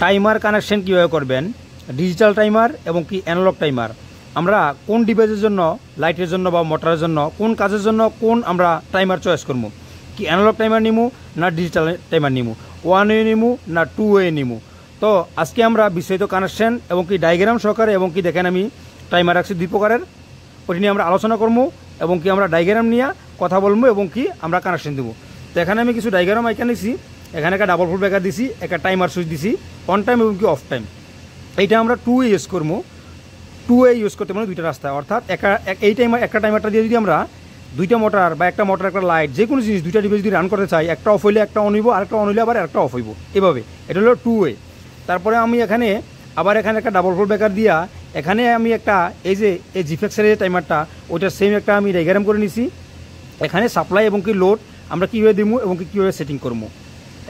Timer connection কীভাবে করবেন, digital timer এবং কি অ্যানালগ টাইমার, আমরা কোন ডিভাইসের জন্য, লাইটের জন্য বা মোটরের জন্য, কোন কাজের জন্য কোন আমরা টাইমার চয়েস করবো, কি অ্যানালগ টাইমার নিমু না ডিজিটাল টাইমার নিমু, 1 ওয়ে নিমু না 2 ওয়ে নিমু। তো আজকে আমরা বিস্তারিত কানেকশন এবং কি ডায়াগ্রাম সহকারে এবং কি দেখেন আমি টাইমার রাখছি 2 প্রকারের, ওটি নিয়ে আমরা আলোচনা করবো এবং কি আমরা ডায়াগ্রাম নিয়ে কথা বলবো এবং কি আমরা কানেকশন দেবো। তো এখানে আমি কিছু ডায়াগ্রাম আইকা নিছি, এখানে একটা ডাবল ফুল ব্রেকার দিছি, একটা টাইমার সুইচ দিছি অন টাইম এবং কি অফ টাইম। এইটা আমরা 2 ওয়ে ইউজ করবো, 2 ওয়ে ইউজ করতে মানে 2টা রাস্তা, অর্থাৎ এই টাইমার একটা টাইমারটা দিয়ে যদি আমরা 2টা মোটর বা একটা মোটর একটা লাইট যে কোনো জিনিস 2টা ডিভাইস যদি রান করতে চাই, একটা অফ হইলে একটা অন হইব, আরেকটা অন হইলে আবার একটা অফ হইব, এভাবে। এটা হলো 2 ওয়ে। তারপরে আমি এখানে আবার এখানে একটা ডাবল ফুল ব্রেকার দিয়া এখানে আমি একটা এই যে এই জিফেক্সের যে টাইমারটা ওইটার সেম একটা আমি ডায়াগ্রাম করে নিছি। এখানে সাপ্লাই এবং কি লোড আমরা কীভাবে দিব এবং কীভাবে সেটিং করবো,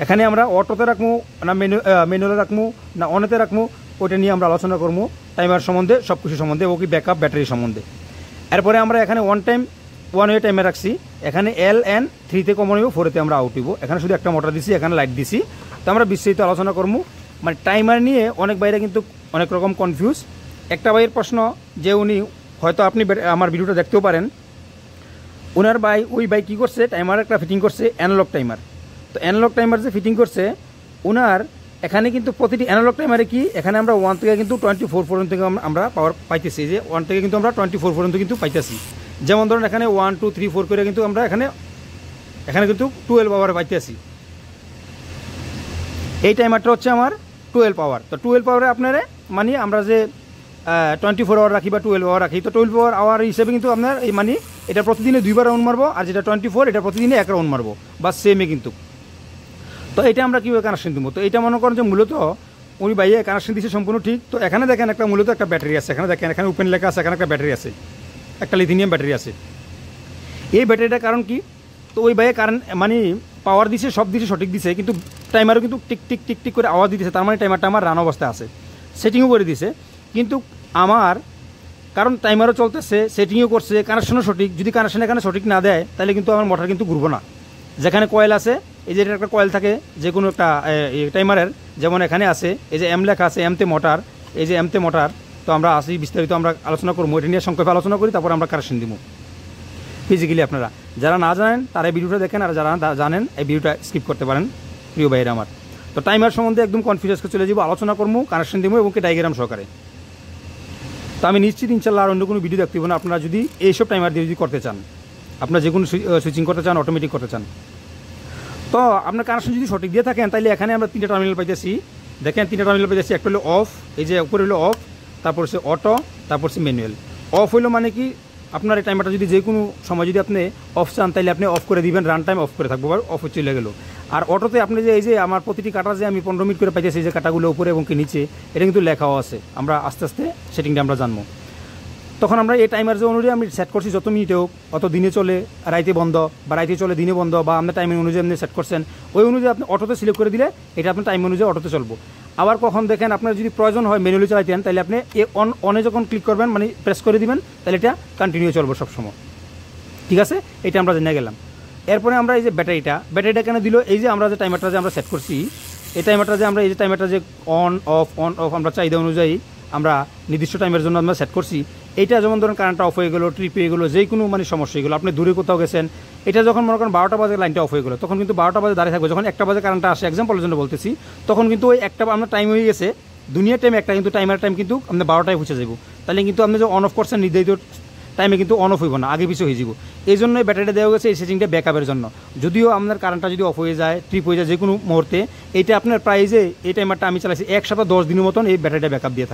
এখানে আমরা অটোতে রাখবো না ম্যানুয়ালে রাখবো না অনেতে রাখবো, ওইটা নিয়ে আমরা আলোচনা করবো টাইমার সম্বন্ধে, সব কিছু সম্বন্ধে এবং কি ব্যাকআপ ব্যাটারি সম্বন্ধে। এরপরে আমরা এখানে 1 ওয়ে টাইমার রাখছি, এখানে LN3 কমন হইব, 4 আমরা আউট হইব, এখানে শুধু একটা মোটর দিছি, এখানে লাইট দিছি। তো আমরা বিস্তারিত আলোচনা করবো। মানে টাইমার নিয়ে অনেক বাইরে কিন্তু অনেক রকম কনফিউজ। একটা ভাইয়ের প্রশ্ন যে উনি হয়তো আপনি আমার ভিডিওটা দেখতেও পারেন, ওনার ওই ভাই কী করছে, টাইমার একটা ফিটিং করছে অ্যানালগ টাইমার। তো অ্যানালগ টাইমার যে ফিটিং করছে ওনার এখানে কিন্তু প্রতিটি অ্যানালগ টাইমারে কি এখানে আমরা 1 থেকে কিন্তু 24 পর্যন্ত আমরা পাওয়ার পাইতেছি, যে 1 থেকে কিন্তু আমরা 24 পর্যন্ত কিন্তু পাইতেছি। যেমন ধরুন এখানে 1 2 3 4 করে কিন্তু আমরা এখানে কিন্তু 12 পাওয়ার পাইতেছি। এই টাইমারটা হচ্ছে আমার 12 পাওয়ার। তো 12 পাওয়ারে আপনারা মানে আমরা যে 24 আওয়ার রাখি বা 12 আওয়ার রাখি, তো 12 আওয়ার হিসেবে কিন্তু আপনার এই মানে এটা প্রতিদিনে 2বার রাউন্ড মারবো, আর যেটা 24 এটা প্রতিদিনে 1 রাউন্ড মারবো, বা সেমে কিন্তু। তো এটা আমরা কীভাবে কানেকশন দেবো, তো এটা মনে করেন যে মূলত উনি বাইরে কানেকশন দিচ্ছে সম্পূর্ণ ঠিক। তো এখানে দেখেন একটা মূলত একটা ব্যাটারি আছে, এখানে দেখেন এখানে ওপেন লেখা আছে, এখানে একটা ব্যাটারি আছে, একটা লিথিয়াম ব্যাটারি আছে। এই ব্যাটারিটার কারণ কি, তো ওই বাইরে কারেন্ট মানে পাওয়ার দিছে, সব দিছে সঠিক দিছে, কিন্তু টাইমারও কিন্তু টিক টিক টিক টিক করে আওয়াজ দিতেছে, তার মানে টাইমারটা আমার রান অবস্থায় আছে, সেটিংও করে দিছে। কিন্তু আমার কারণ টাইমারও চলতেছে, সেটিংও করছে, কানেকশনও সঠিক, যদি কানেকশন এখানে সঠিক না দেয় তাহলে কিন্তু আমার মোটর কিন্তু ঘুরবো না। যেখানে কয়েল আছে, এই যে একটা কয়েল থাকে যে কোনো একটা টাইমারের, যেমন এখানে আছে এই যে এম লেখা আছে, এমতে মোটর, এই যে এমতে মোটর। তো আমরা আসি বিস্তারিত আমরা আলোচনা করবো, এটা নিয়ে সংক্ষেপে আলোচনা করি, তারপর আমরা কানেকশন দিব ফিজিক্যালি। আপনারা যারা না জানেন তারা এই ভিডিওটা দেখেন, আর যারা জানেন এই ভিডিওটা স্কিপ করতে পারেন প্রিয় ভাইয়েরা আমার। তো টাইমার সম্বন্ধে একদম কনফিউজকে চলে যাবো, আলোচনা করবো, কানেকশন দিব এবং কি ডায়াগ্রাম সহকারে। তো আমি নিশ্চিত ইনশাল্লাহ আর অন্য কোনো ভিডিও দেখতে হবে না, আপনারা যদি এইসব টাইমার দিয়ে যদি করতে চান, আপনারা যে কোনো সুইচিং করতে চান, অটোমেটিক করতে চান। তো আপনার কানেকশন যদি সঠিক দিয়ে থাকেন তাহলে এখানে আমরা 3টা টার্মিনাল পাইতেছি, দেখেন 3টা টার্মিনাল পাইতেছি। একটা হলো অফ, এই যে উপরে হলো অফ, তারপর হচ্ছে অটো, তারপর হচ্ছে ম্যানুয়াল। অফ হইলো মানে কি আপনার এই টাইমারটা যদি যে কোনো সময় যদি আপনি অফ চান তাহলে আপনি অফ করে দিবেন, রান টাইম অফ করে থাকবো, আর অফ চলে গেল। আর অটোতে আপনি যে এই যে আমার প্রতিটি কাটা যে আমি 15 মিনিট করে পাইতেছি, যে কাটাগুলো উপরে এবং কি নিচে, এটা কিন্তু লেখাও আছে, আমরা আস্তে আস্তে সেটিংটা আমরা জানবো। তখন আমরা এই টাইমার যে অনুযায়ী আমি সেট করছি, যত মিনিট হোক, অত দিনে চলে রাইতে বন্ধ, বা রাইতে চলে দিনে বন্ধ, বা আপনার টাইম অনুযায়ী আপনি সেট করছেন, ওই অনুযায়ী আপনি অটোতে সিলেক্ট করে দিলে এটা আপনার টাইম অনুযায়ী অটোতে চলবো। আবার কখন দেখেন আপনার যদি প্রয়োজন হয় ম্যানুয়ালি চালাইতেন, তাহলে আপনি অনে যখন ক্লিক করবেন মানে প্রেস করে দিবেন, তাহলে এটা কন্টিনিউ চলবো সবসময়। ঠিক আছে, এটা আমরা জেনে গেলাম। এরপরে আমরা এই যে ব্যাটারিটা কেন দিল, এই যে আমরা যে টাইমারটা যে আমরা সেট করছি, এই টাইমারটা যে আমরা এই যে টাইমারটা যে অন অফ আমরা চাহিদা অনুযায়ী আমরা নির্দিষ্ট টাইমের জন্য আমরা সেট করছি। এইটা যেমন ধরুন কারেন্টটা অফ হয়ে গেলো, ট্রিপ হয়ে গেলো, যে কোনো মানে সমস্যা হয়ে গেলো, আপনি দূরে কোথাও গেছেন, এটা যখন মনে করেন 12টা বাজে লাইনটা অফ হয়ে গেলো, তখন কিন্তু 12টা বাজে দাঁড়িয়ে থাকবে। যখন 1টা বাজে কারেন্টটা আসে, এক্সাম্পলের জন্য বলতেছি, তখন কিন্তু ওই একটা আপনার টাইম হয়ে গেছে, দুনিয়ার টাইম একটা, কিন্তু টাইমের টাইম কিন্তু আপনার 12টায় পৌঁছে যাবো। তাহলে কিন্তু আপনি যে অন অফ করছেন নির্ধারিত টাইমে কিন্তু অন অফ হইব না, আগে পিছিয়ে হয়ে যাব। এই জন্যই ব্যাটারিটা দেওয়া গেছে এই সেটিংটা ব্যাকআপের জন্য। যদিও আপনার কারেন্টটা যদি অফ হয়ে যায়, ট্রিপ হয়ে যায় যে কোনো মুহূর্তে, এইটা আপনার প্রায় যে এই টাইমারটা আমি চালাইছি 1 সপ্তাহ 10 দিনের মতন এই ব্যাটারিটা ব্যাকআপ দিয়ে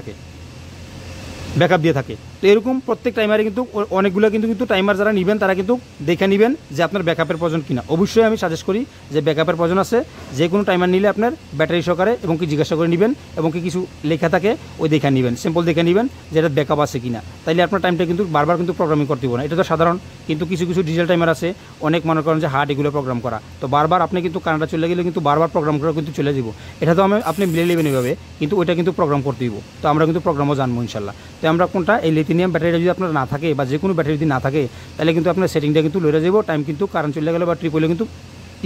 থাকে। তো এরকম প্রত্যেক টাইমারে কিন্তু অনেকগুলো কিন্তু টাইমার যারা নেবেন তারা কিন্তু দেখে নেবেন যে আপনার ব্যাকআপের প্রয়োজন কিনা। অবশ্যই আমি সাজেস্ট করি যে ব্যাকআপের প্রয়োজন আছে, যে কোনো টাইমার নিলে আপনার ব্যাটারি সহকারে এবং কি জিজ্ঞাসা করে নেবেন, এবং কি কিছু লেখা থাকে ওই দেখে নেবেন, সিম্পল দেখে নেবেন যে এটা ব্যাকআপ আছে কিনা। তাইলে আপনার টাইমটা কিন্তু বারবার কিন্তু প্রোগ্রামিং করতে হবে না, এটা তো সাধারণ। কিন্তু কিছু ডিজিটাল টাইমার আছে, অনেক মনে করেন যে হার্ড, এগুলো প্রোগ্রাম করা, তো বারবার আপনি কিন্তু কারেন্টটা চলে গেলে কিন্তু বারবার প্রোগ্রাম করা কিন্তু চলে যাব। এটা তো আপনি মিলে নেবেন এইভাবে, কিন্তু ওইটা কিন্তু প্রোগ্রাম করতে দিব। তো আমরা কিন্তু প্রোগ্রামও জানবো ইনশাল্লাহ। তো আমরা কোনটা এই লিথিয়াম ব্যাটারিটা যদি আপনার না থাকে, বা যে কোনো ব্যাটারি যদি না থাকে, তাহলে কিন্তু আপনার সেটিংটা কিন্তু লড়ে যাব, টাইম কিন্তু কারেন্ট চলে গেলে বা ট্রিপ হলে কিন্তু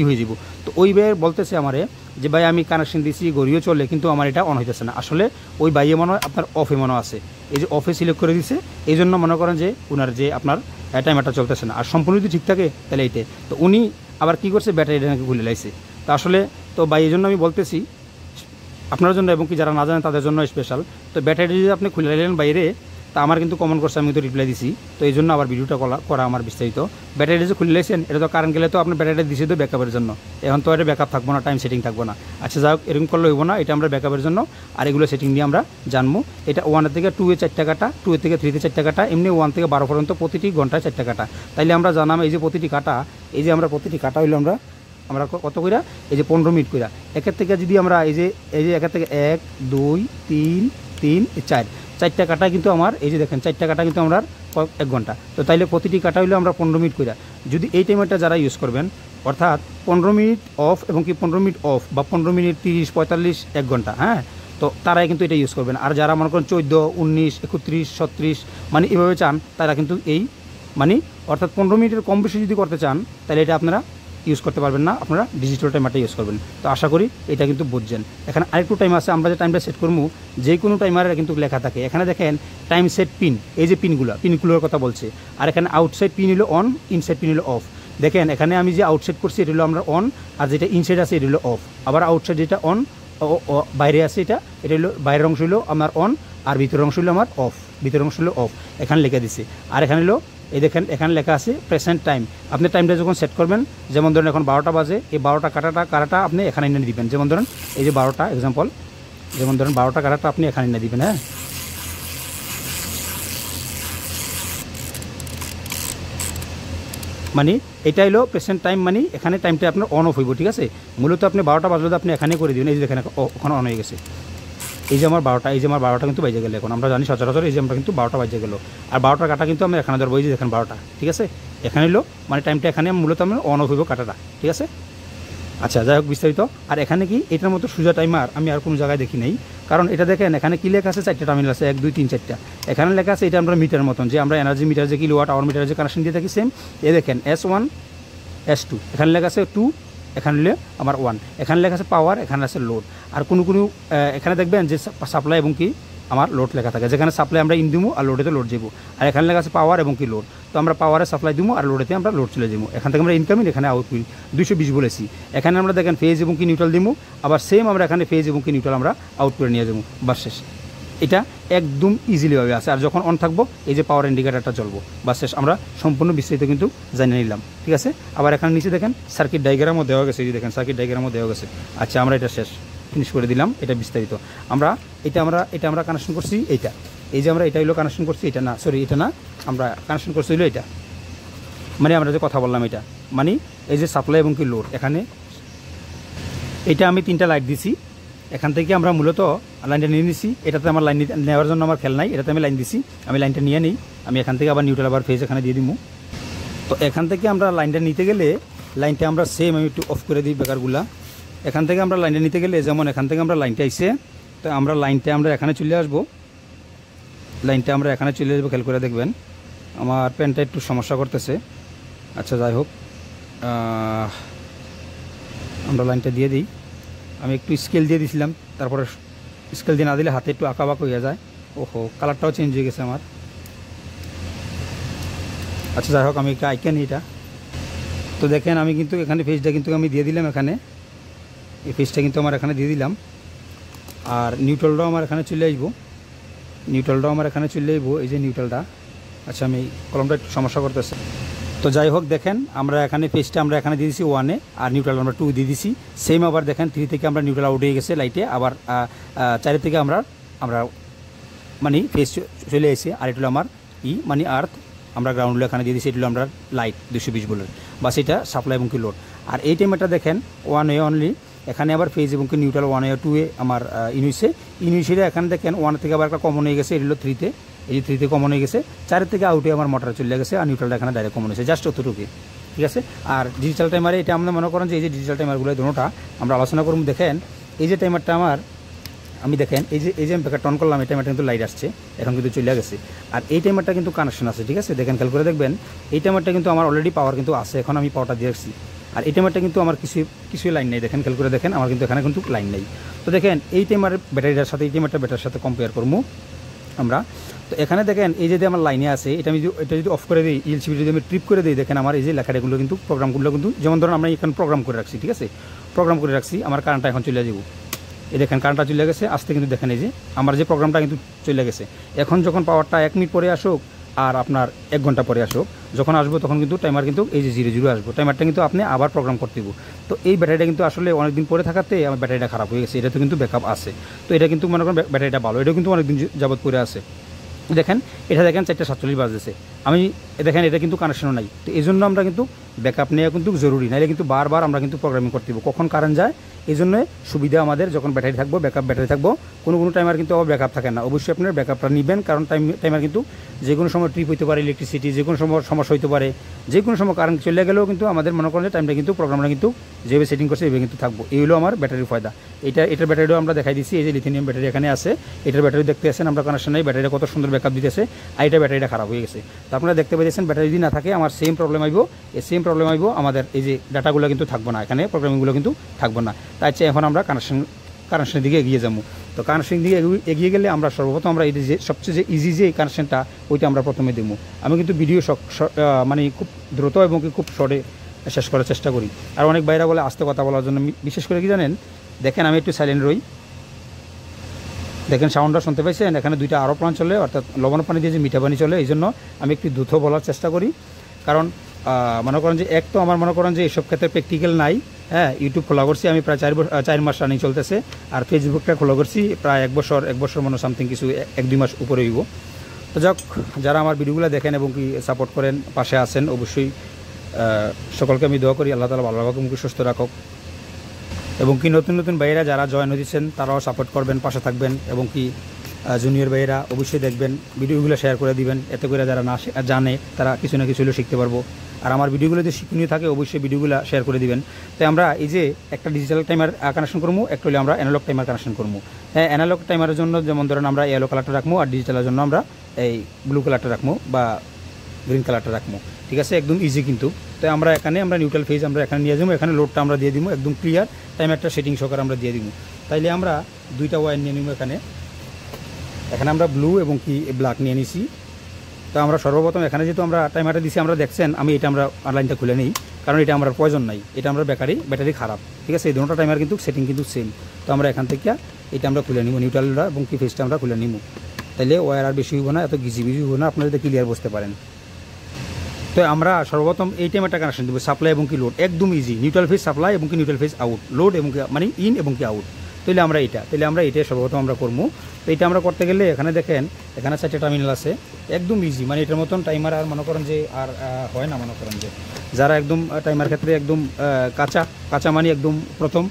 হয়ে যাব। তো ওই ভাই বলতেছে আমারে যে ভাই আমি কানেকশন দিছি ঘড়িও চলে কিন্তু আমার এটা অন হইতেছে না। আসলে ওই ভাইয়ে মনে হয় আপনার অফে মনে আছে, এই যে অফে সিলেক্ট করে দিছে, এই জন্য মনে করেন যে ওনার যে আপনার টাইমারটা চলতেছে না। আর সম্পূর্ণ যদি ঠিক থাকে তাহলে এইটা, তো উনি আবার কী করছে ব্যাটারিটা নাকি খুলে লাইছে। তো আসলে তো ভাই এই জন্য আমি বলতেছি আপনার জন্য এবং কি যারা না জানেন তাদের জন্য স্পেশাল। তো ব্যাটারি যদি আপনি খুলে লাইলেন বাইরে, তা আমার কিন্তু কমেন্ট করছে, আমি তো রিপ্লাই দিছি, তো এই জন্য আবার ভিডিওটা করা আমার বিস্তারিত। ব্যাটারি যে খুলে লাইছেন এটা তো কারেন্ট গেলে তো আপনার ব্যাটারিটা দিছে তো ব্যাকআপের জন্য, এখন তো এটা ব্যাকআপ থাকবো না, টাইম সেটিং থাকবো না। আচ্ছা যাই হোক, এরকম করলে হইব না, এটা আমরা ব্যাকআপের জন্য আর এগুলো সেটিং নিয়ে আমরা জানবো। এটা 1 থেকে 2 এ 4টা কাটা, 2 থেকে 3 তে 4টা কাটা, এমনি 1 থেকে 12 পর্যন্ত প্রতিটি ঘন্টায় 4টা কাটা। তাইলে আমরা জানাম এই যে প্রতিটি কাটা, এই যে আমরা প্রতিটি কাটা হইলো আমরা কত কইরা, এই যে 15 মিনিট কইরা। একের থেকে যদি আমরা এই যে একের থেকে 1 2 3 3 4টা কাটা কিন্তু আমার এই যে দেখেন 4টা কাটা কিন্তু আমরা 1 ঘন্টা। তো তাইলে প্রতিটি কাটা হইলো আমরা 15 মিনিট কইরা। যদি এই টাইমারটা যারা ইউজ করবেন, অর্থাৎ 15 মিনিট অফ এবং কি 15 মিনিট অফ বা 15 মিনিট 30 45 1 ঘন্টা, হ্যাঁ, তো তারাই কিন্তু এটা ইউজ করবেন। আর যারা মনে করেন 14 19 31 36 মানে এভাবে চান, তারা কিন্তু এই মানে অর্থাৎ 15 মিনিটের কম বেশি যদি করতে চান, তাহলে এটা আপনারা ইউজ করতে পারবেন না, আপনারা ডিজিটাল টাইমারটা ইউজ করবেন। তো আশা করি এটা কিন্তু বুঝছেন। এখানে আরেকটু টাইম আছে, আমরা যে টাইমটা সেট করবো যে কোনো টাইমারের কিন্তু লেখা থাকে। এখানে দেখেন টাইম সেট পিন, এই যে পিনগুলোর কথা বলছে। আর এখানে আউটসাইড পিন হলো অন, ইনসাইড পিন হলো অফ। দেখেন এখানে আমি যে আউটসাইড করছি এটা হলো আমরা অন, আর যেটা ইনসাইড আছে এটা হলো অফ। আবার আউটসাইড যেটা অন বাইরে আছে এটা হলো বাইরের অংশ হলো আমার অন, আর ভিতরের অংশ হলো আমার অফ, ভিতরের অংশ হলো অফ। এখানে লিখে দিছে। আর এখানে হলো এই দেখেন এখানে লেখা আছে প্রেজেন্ট টাইম। আপনি টাইমটা যখন সেট করবেন, যেমন ধরেন এখন 12টা বাজে, এই 12টা কাটাটা আপনি এখানে এনে দিবেন। যেমন ধরেন এই যে 12টা এক্সাম্পল, যেমন ধরেন 12টা কাটাটা আপনি এখানে এনে দিবেন, হ্যাঁ। মানে এটা হলো প্রেজেন্ট টাইম, মানে এখানে টাইমটা আপনার অন অফ হইব, ঠিক আছে। মূলত আপনি 12টা বাজলে আপনি এখানে করে দিবেন। এই যে দেখেন ওখানে অন হয়ে গেছে। এই যে আমার 12টা কিন্তু বাজে গেলে, এখন আমরা জানি সচরাচর এই যে আমরা কিন্তু 12টা বাজে গেল। আর 12টার কাটা কিন্তু আমরা এখানে ধরবো, এই যে দেখেন 12টা, ঠিক আছে। এখানে হলো মানে টাইমটা এখানে মূলত আমরা অন অফ হইব কাটাটা, ঠিক আছে। আচ্ছা যাই হোক বিস্তারিত। আর এখানে কি এটার মতো সোজা টাইমার আমি আর কোনো জায়গায় দেখি নাই, কারণ এটা দেখেন এখানে কি লেখা আছে 4টা টার্মিনাল আছে, 1 2 3 4টা। এখানে লেখা আছে এটা আমরা মিটার মতন, যে আমরা এনার্জি মিটার যে কিলোওয়াট আওয়ার মিটার যে কানেকশন দিয়ে থাকি সেম। এ দেখেন S1 S2, এখানে লেখা আছে 2, এখানে হলে আমার 1, এখানে লেখা আছে পাওয়ার, এখানে আছে লোড। আর কোনো এখানে দেখবেন যে সাপ্লাই এবং কি আমার লোড লেখা থাকে, যেখানে সাপ্লাই আমরা ইন দিবো আর লোডেতে লোড যাবো। আর এখানে লেখা আছে পাওয়ার এবং কি লোড, তো আমরা পাওয়ারে সাপ্লাই দিব আর লোডেতে আমরা লোড চলে যাবো। এখান থেকে আমরা ইনকামিং, এখানে আউটপুট 220 বলেছি। এখানে আমরা দেখেন ফেজ এবং কি নিউট্রাল দিব, আবার সেম আমরা এখানে ফেজ এবং কি নিউট্রাল আমরা আউটপুটে নিয়ে যাবো, বাস শেষ। এটা একদম ইজিলিভাবে আছে। আর যখন অন থাকবো এই যে পাওয়ার ইন্ডিকেটারটা জ্বলবো, বাস শেষ। আমরা সম্পূর্ণ বিস্তারিত কিন্তু জানিয়ে নিলাম, ঠিক আছে। আবার এখানে নিচে দেখেন সার্কিট ডায়াগ্রামও দেওয়া গেছে, এই যে দেখেন সার্কিট ডায়াগ্রামও দেওয়া গেছে। আচ্ছা আমরা এটা শেষ ফিনিশ করে দিলাম, এটা বিস্তারিত। এটা আমরা কানেকশন করছি এইটা, এই যে আমরা এটা হলো কানেকশন করছি, এটা না সরি এটা না, আমরা কানেকশন করছি হলো এটা, মানে আমরা যে কথা বললাম এটা, মানে এই যে সাপ্লাই এবং কি লোড। এখানে এটা আমি 3টা লাইট দিছি, এখান থেকে আমরা মূলত লাইনটা নিয়ে নিছি। এটাতে আমার লাইন নেওয়ার জন্য আমার খেয়াল নাই, এটাতে আমি লাইন দিছি, আমি লাইনটা নিয়ে নিই। আমি এখান থেকে আবার নিউট্রাল আবার ফেজ এখানে দিয়ে দিব। তো এখান থেকে আমরা লাইনটা নিতে গেলে লাইনটা আমরা সেম আমি একটু অফ করে দিই বেকারগুলা। এখান থেকে আমরা লাইনটা নিতে গেলে যেমন এখান থেকে আমরা লাইনটা আইসে, তো আমরা লাইনটা আমরা এখানে চলে আসবো, লাইনটা আমরা এখানে চলে আসবো। খেয়াল করে দেখবেন আমার পেনটা একটু সমস্যা করতেছে। আচ্ছা যাই হোক, আমরা লাইনটা দিয়ে দিই। আমি একটু স্কেল দিয়ে দিয়েছিলাম, তারপরে স্কেল দিয়ে না দিলে হাতে একটু আঁকাবাঁক হয়ে যায়। ওহো, কালারটাও চেঞ্জ হয়ে গেছে আমার। আচ্ছা যাই হোক, আমি একটা আইকেন এটা তো দেখেন আমি কিন্তু এখানে ফেজটা কিন্তু আমি দিয়ে দিলাম, এখানে এই ফেজটা কিন্তু আমার এখানে দিয়ে দিলাম। আর নিউট্রালটাও আমার এখানে চলে আসবো, নিউট্রালটাও আমার এখানে চলে আসবো, এই যে নিউট্রালটা। আচ্ছা আমি কলমটা একটু সমস্যা করতেছে। তো যাই হোক দেখেন আমরা এখানে ফেজটা আমরা এখানে দিয়ে দিচ্ছি 1-এ, আর নিউট্রাল আমরা 2 দিয়ে দিছি। সেম আবার দেখেন 3 থেকে আমরা নিউট্রাল আউট হয়ে গেছে লাইটে, আবার 4 থেকে আমরা মানে ফেজ চলে এসে। আর এটা হলো আমার মানে আর্থ, আমরা গ্রাউন্ড এখানে দিয়ে দিচ্ছি। এটা হলো আমরা লাইট 220 ভোল্টের, বা সেটা সাপ্লাই এবং কি লোড। আর এই টাইমটা দেখেন 1-এ অনলি, এখানে আবার ফেজ এবং কি নিউট্রাল 1-এ 2-এ আমার ইনউইসে এখানে দেখেন 1 থেকে আবার একটা কমন হয়ে গেছে, এটা হলো 3-তে, এই যে 3-তে কমন হয়ে গেছে। 4 থেকে আউটে আমার মোটর চলে গেছে, আর নিউট্রালটা এখানে ডাইরেক্ট কমন হয়েছে, জাস্ট অতটুকু, ঠিক আছে। আর ডিজিটাল টাইমারে এটা আমরা মনে করেন যে এই যে ডিজিটাল টাইমারগুলো দুটোটা আমরা আলোচনা করব। দেখেন এই যে টাইমারটা আমার, আমি দেখেন এই যে আমি ব্যাপারটা অন করলাম, এই টাইমারটা কিন্তু লাইট আসছে, এখন কিন্তু চলে গেছে। আর এই টাইমারটা কিন্তু কানেকশন আছে, ঠিক আছে। দেখেন খেয়াল করে দেখবেন এই টাইমারটা কিন্তু আমার অলরেডি পাওয়ার কিন্তু আছে, এখন আমি পাওয়ারটা দিয়ে রাখছি। আর এই টাইমারটা কিন্তু আমার কিছুই লাইন নেই, দেখেন খেয়াল করে দেখেন আমার কিন্তু এখানে কিন্তু লাইন নেই। তো দেখেন এই টাইমারের ব্যাটারিটার সাথে এই টাইমারটা ব্যাটারির সাথে কম্পেয়ার করবো আমরা। তো এখানে দেখেন এই যদি আমার লাইনে আছে, এটা যদি অফ করে দিই, এলসিবি যদি আমি ট্রিপ করে দিই, দেখেন আমার এই যে লেখাটাগুলো কিন্তু প্রোগ্রামগুলো কিন্তু যেমন ধরুন আমরা এখানে প্রোগ্রাম করে রাখছি, ঠিক আছে, প্রোগ্রাম করে রাখছি, আমার কারেন্টটা এখন চলে যাবো, এই দেখেন কারেন্টটা চলে গেছে আসতে, কিন্তু দেখেন এই যে আমার যে প্রোগ্রামটা কিন্তু চলে গেছে। এখন যখন পাওয়ারটা 1 মিনিট পরে আসুক আর আপনার 1 ঘন্টা পরে আসুক, যখন আসবো তখন কিন্তু টাইমার কিন্তু এই যে 0 আসবো, টাইমারটা কিন্তু আপনি আবার প্রোগ্রাম করতে দিব। তো এই ব্যাটারিটা কিন্তু আসলে অনেকদিন পরে থাকাতে আমার ব্যাটারিটা খারাপ হয়ে গেছে, এটা তো কিন্তু ব্যাকআপ আছে, তো এটা কিন্তু মনে করেন ব্যাটারিটা ভালো, এটা কিন্তু অনেকদিন যাবত পরে আছে। দেখেন এটা দেখেন 4:47 বাজতেছে, আমি দেখেন এটা কিন্তু কানেকশনও নাই। তো এই জন্য আমরা কিন্তু ব্যাকআপ নেওয়া কিন্তু জরুরি, নাহলে কিন্তু বারবার আমরা কিন্তু প্রোগ্রামিং করতে দিব, কখন কারেন্ট যায়। এই জন্য সুবিধা আমাদের যখন ব্যাটারি থাকবো, ব্যাকআপ ব্যাটারি থাকবো, কোনো টাইমার কিন্তু আবার ব্যাকআপ থাকে না, অবশ্যই আপনার ব্যাকআপটা নেবেন, কারণ টাইমার কিন্তু যে কোনো সময় ট্রিপ হইতে পারে, ইলেকট্রিসিটি যে কোনো সময় সমস্যা হইতে পারে, যে কোনো সময় কারেন্ট চলে গেলেও কিন্তু আমাদের মনে করেন যে টাইমটা কিন্তু প্রোগ্রামটা কিন্তু যেভাবে সেটিং করছে এভাবে কিন্তু থাকবো। এই হলো আমার ব্যাটারির ফায়দা। এটার ব্যাটারিও আমরা দেখাই দিচ্ছি, এই যে লিথিয়াম ব্যাটারি এখানে আছে, এটার ব্যাটারি দেখতে আসেন আমরা কানেকশন নেই, ব্যাটারিটা কত সুন্দর ব্যাকআপ দিতেছে, আর এটা ব্যাটারিটা খারাপ হয়ে গেছে। তো আপনারা দেখতে পাচ্ছেন ব্যাটারি যদি না থাকে আমার সেম প্রবলেম আইব, এই সেম প্রবলেম আইব, আমাদের এই যে ডাটাগুলো কিন্তু থাকবো না, এখানে প্রোগ্রামিংগুলো কিন্তু থাকবো না। তাই এখন আমরা কানেকশনের দিকে এগিয়ে যাবো। তো কানেকশনের দিকে এগিয়ে গেলে আমরা সর্বপ্রথম আমরা এই যে সবচেয়ে যে ইজি যে কানেকশনটা ওইটা আমরা প্রথমে দেবো। আমি কিন্তু ভিডিও মানে খুব দ্রুত এবং খুব শর্টে শেষ করার চেষ্টা করি। আর অনেক বাইরে বলে আস্তে কথা বলার জন্য, বিশেষ করে কি জানেন, দেখেন আমি একটু সাইলেন্ট রই, দেখেন সাউন্ডটা শুনতে পাইছেন, এখানে 2টা আরও প্লান চলে, অর্থাৎ লবণ পানি দিয়ে যে মিঠা পানি চলে, এই জন্য আমি একটু দ্রুত বলার চেষ্টা করি। কারণ মনে করেন যে এক তো আমার মনে করেন যে এইসব ক্ষেত্রে প্র্যাকটিক্যাল নাই, হ্যাঁ, ইউটিউব খোলা করছি আমি প্রায় 4 মাস রানিং চলতেছে, আর ফেসবুকটা খোলা করছি প্রায় 1 বছর মনে সামথিং কিছু 1-2 মাস উপরে হইব। তো যাক, যারা আমার ভিডিওগুলো দেখেন এবং কি সাপোর্ট করেন, পাশে আছেন, অবশ্যই সকলকে আমি দোয়া করি আল্লাহ তাআলা ভালো রাখুক, মুখে সুস্থ রাখুক, এবং কি নতুন ভাইয়েরা যারা জয়েন হয়েছেন তারাও সাপোর্ট করবেন, পাশে থাকবেন, এবং কি জুনিয়র ভাইয়েরা অবশ্যই দেখবেন, ভিডিওগুলো শেয়ার করে দিবেন, এতে করে যারা না জানে তারা কিছু না কিছু হলেও শিখতে পারবো। আর আমার ভিডিওগুলো যদি শিক্ষণীয় থাকে অবশ্যই ভিডিওগুলো শেয়ার করে দিবেন। তাই আমরা এই যে একটা ডিজিটাল টাইমার কানেকশন করবো, একটা হলে আমরা অ্যানালগ টাইমার কানেকশন করবো। হ্যাঁ, অ্যানালগ টাইমারের জন্য যেমন ধরেন আমরা ইয়েলো কালারটা রাখবো, আর ডিজিটালের জন্য আমরা এই ব্লু কালারটা রাখবো বা গ্রিন কালারটা রাখবো, ঠিক আছে, একদম ইজি কিন্তু। তাই আমরা নিউট্রাল ফেজ আমরা এখানে নিয়ে যাবো, এখানে লোডটা আমরা দিয়ে দিব একদম ক্লিয়ার, টাইমারটা সেটিং সহকারে আমরা দিয়ে দিব। তাইলে আমরা 2টা ওয়্যার নিয়ে নিব, এখানে আমরা ব্লু এবং কি ব্ল্যাক নিয়ে নিছি। তো আমরা সর্বপ্রথম এখানে যেহেতু আমরা টাইমারটা দিছি, আমরা দেখছেন আমি এটা আমরা অনলাইনটা খুলে নিই, কারণ এটা আমার প্রয়োজন নাই, এটা আমরা ব্যাটারি খারাপ, ঠিক আছে, এই দুটো টাইমার কিন্তু সেটিং কিন্তু সেম। তো আমরা এখান থেকে এটা আমরা খুলে নিব, নিউট্রালটা এবং কি ফেজটা আমরা খুলে নিব, তাইলে ওয়্যার আর বেশি হইব না, এত গিজিবিজি হইব না, আপনারা যদি ক্লিয়ার বুঝতে পারেন। তো আমরা সর্বপ্রথম এই টাইমারটা কানেকশন দেবো, সাপ্লাই এবং কি লোড, একদম ইজি, নিউট্রাল ফেজ সাপ্লাই এবং কি নিউট্রাল ফেজ আউট, লোড এবং মানে ইন এবং কি আউট। তাহলে আমরা এটা সর্বপ্রথম আমরা করবো। তো এটা আমরা করতে গেলে এখানে দেখেন, এখানে 4টে টার্মিনাল আছে, একদম ইজি, মানে এটার মতন টাইমার আর মনে করেন যে আর হয় না। মনে করেন যে যারা একদম টাইমার ক্ষেত্রে একদম কাঁচা মানে একদম প্রথম,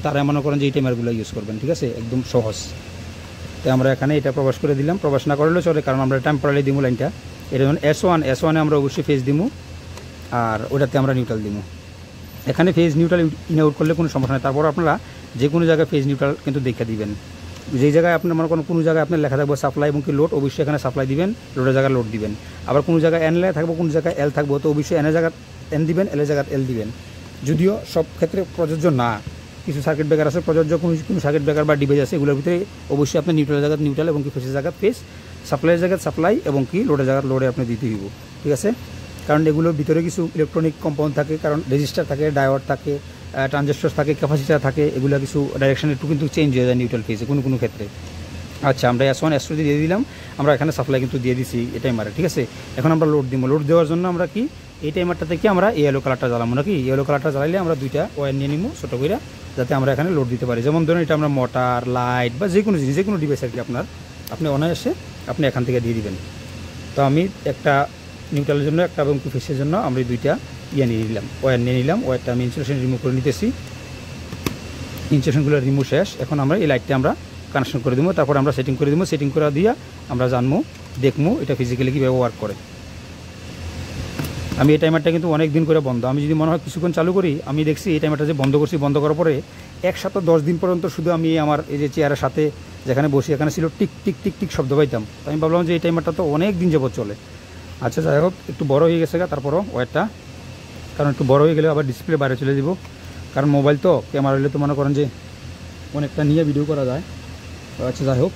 তারা মনে করেন যে এই টাইমারগুলো ইউজ করবেন, ঠিক আছে, একদম সহজ। তো আমরা এখানে এটা প্রবেশ করে দিলাম, প্রবেশ না করলেও চলে, কারণ আমরা টেম্পোরারি দিব লাইনটা। এটা যেমন S1 আমরা অবশ্যই ফেজ দিব, আর ওটাতে আমরা নিউট্রাল দিব। এখানে ফেজ নিউট্রাল ইন আউট করলে কোনো সমস্যা নেই। তারপর আপনারা যে কোনো জায়গায় ফেজ নিউট্রাল কিন্তু দেখে দিবেন, যেই জায়গায় আপনার মনে করেন কোনো জায়গায় আপনার লেখা থাকবে সাপ্লাই এবং কি লোড, অবশ্যই এখানে সাপ্লাই দিবেন, লোডের জায়গায় লোড দিবেন। আবার কোনো জায়গায় এন লেখা থাকবে, কোনো জায়গায় এল থাকবে, তো অবশ্যই এনের জায়গায় এন দিবেন, এলের জায়গায় এল দিবেন। যদিও সব ক্ষেত্রে প্রযোজ্য না, কিছু সার্কিট ব্রেকার আছে প্রযোজ্য, কোনো সার্কিট ব্রেকার বা ডিভাইস আছে, এগুলোর ভিতরে অবশ্যই আপনি নিউট্রালের জায়গায় নিউট্রাল এবং কি ফেসের জায়গায় ফেস, সাপ্লাইয়ের জায়গায় সাপ্লাই এবং কি লোডের জায়গায় লোডে আপনি দিতে হইব, ঠিক আছে। কারণ এগুলোর ভিতরে কিছু ইলেকট্রনিক কম্পাউন্ড থাকে, কারণ রেজিস্টার থাকে, ডায়োড থাকে, ট্রানজিস্টর থাকে, ক্যাপাসিটার থাকে, এগুলো কিছু ডাইরেকশন একটু কিন্তু চেঞ্জ হয়ে যায় নিউট্রাল ফেজে কোনো ক্ষেত্রে। আচ্ছা, আমরা S1 S2 দিয়ে দিলাম, আমরা এখানে সাপ্লাই কিন্তু দিয়ে দিছি এই টাইমারে, ঠিক আছে। এখন আমরা লোড দিব, লোড দেওয়ার জন্য আমরা কি এই টাইমারটা থেকে আমরা ইয়েলো কালারটা জ্বালাবো, নাকি ইয়েলো কালারটা জ্বালাইলে আমরা 2টা ওয়্যার নিয়ে নিব ছোটো করে, যাতে আমরা এখানে লোড দিতে পারি। যেমন ধরুন এটা আমরা মোটর, লাইট বা যে কোনো জিনিস, যে কোনো ডিভাইস আর কি আপনি অনায়াসে আপনি এখান থেকে দিয়ে দিবেন। তো আমি একটা নিউট্রালের জন্য একটা এবং ফেসের জন্য আমরা 2টা নিয়ে নিলাম, ওয়্যার নিয়ে নিলাম। ওয়্যারটা আমি ইনসুলেশন রিমুভ করে নিতেছি, ইনসুলেশনগুলো রিমুভ শেষ। এখন আমরা এই লাইটটা আমরা কানেকশন করে দেবো, তারপর আমরা সেটিং করে দেবো, সেটিং করে দিয়ে আমরা জানবো, দেখবো এটা ফিজিক্যালি কীভাবে ওয়ার্ক করে। আমি এই টাইমারটা কিন্তু অনেক দিন করে বন্ধ, আমি যদি মনে হয় কিছুক্ষণ চালু করি, আমি দেখছি এই টাইমারটা যে বন্ধ করছি, বন্ধ করার পরে 1 সপ্তাহ 10 দিন পর্যন্ত শুধু আমি আমার এই যে চেয়ারের সাথে যেখানে বসি এখানে ছিল টিক টিক টিক টিক শব্দ পাইতাম। তো আমি ভাবলাম যে এই টাইমারটা তো অনেক দিন যাবত চলে। আচ্ছা, যাই হোক, একটু বড় হয়ে গেছে, তারপরও ওয়্যারটা কারণ একটু বড় হয়ে গেলে আবার ডিসপ্লে বাইরে চলে যাব, কারণ মোবাইল তো ক্যামেরা হলে তো মনে করেন যে অনেকটা নিয়ে ভিডিও করা যায়। আচ্ছা যাই হোক,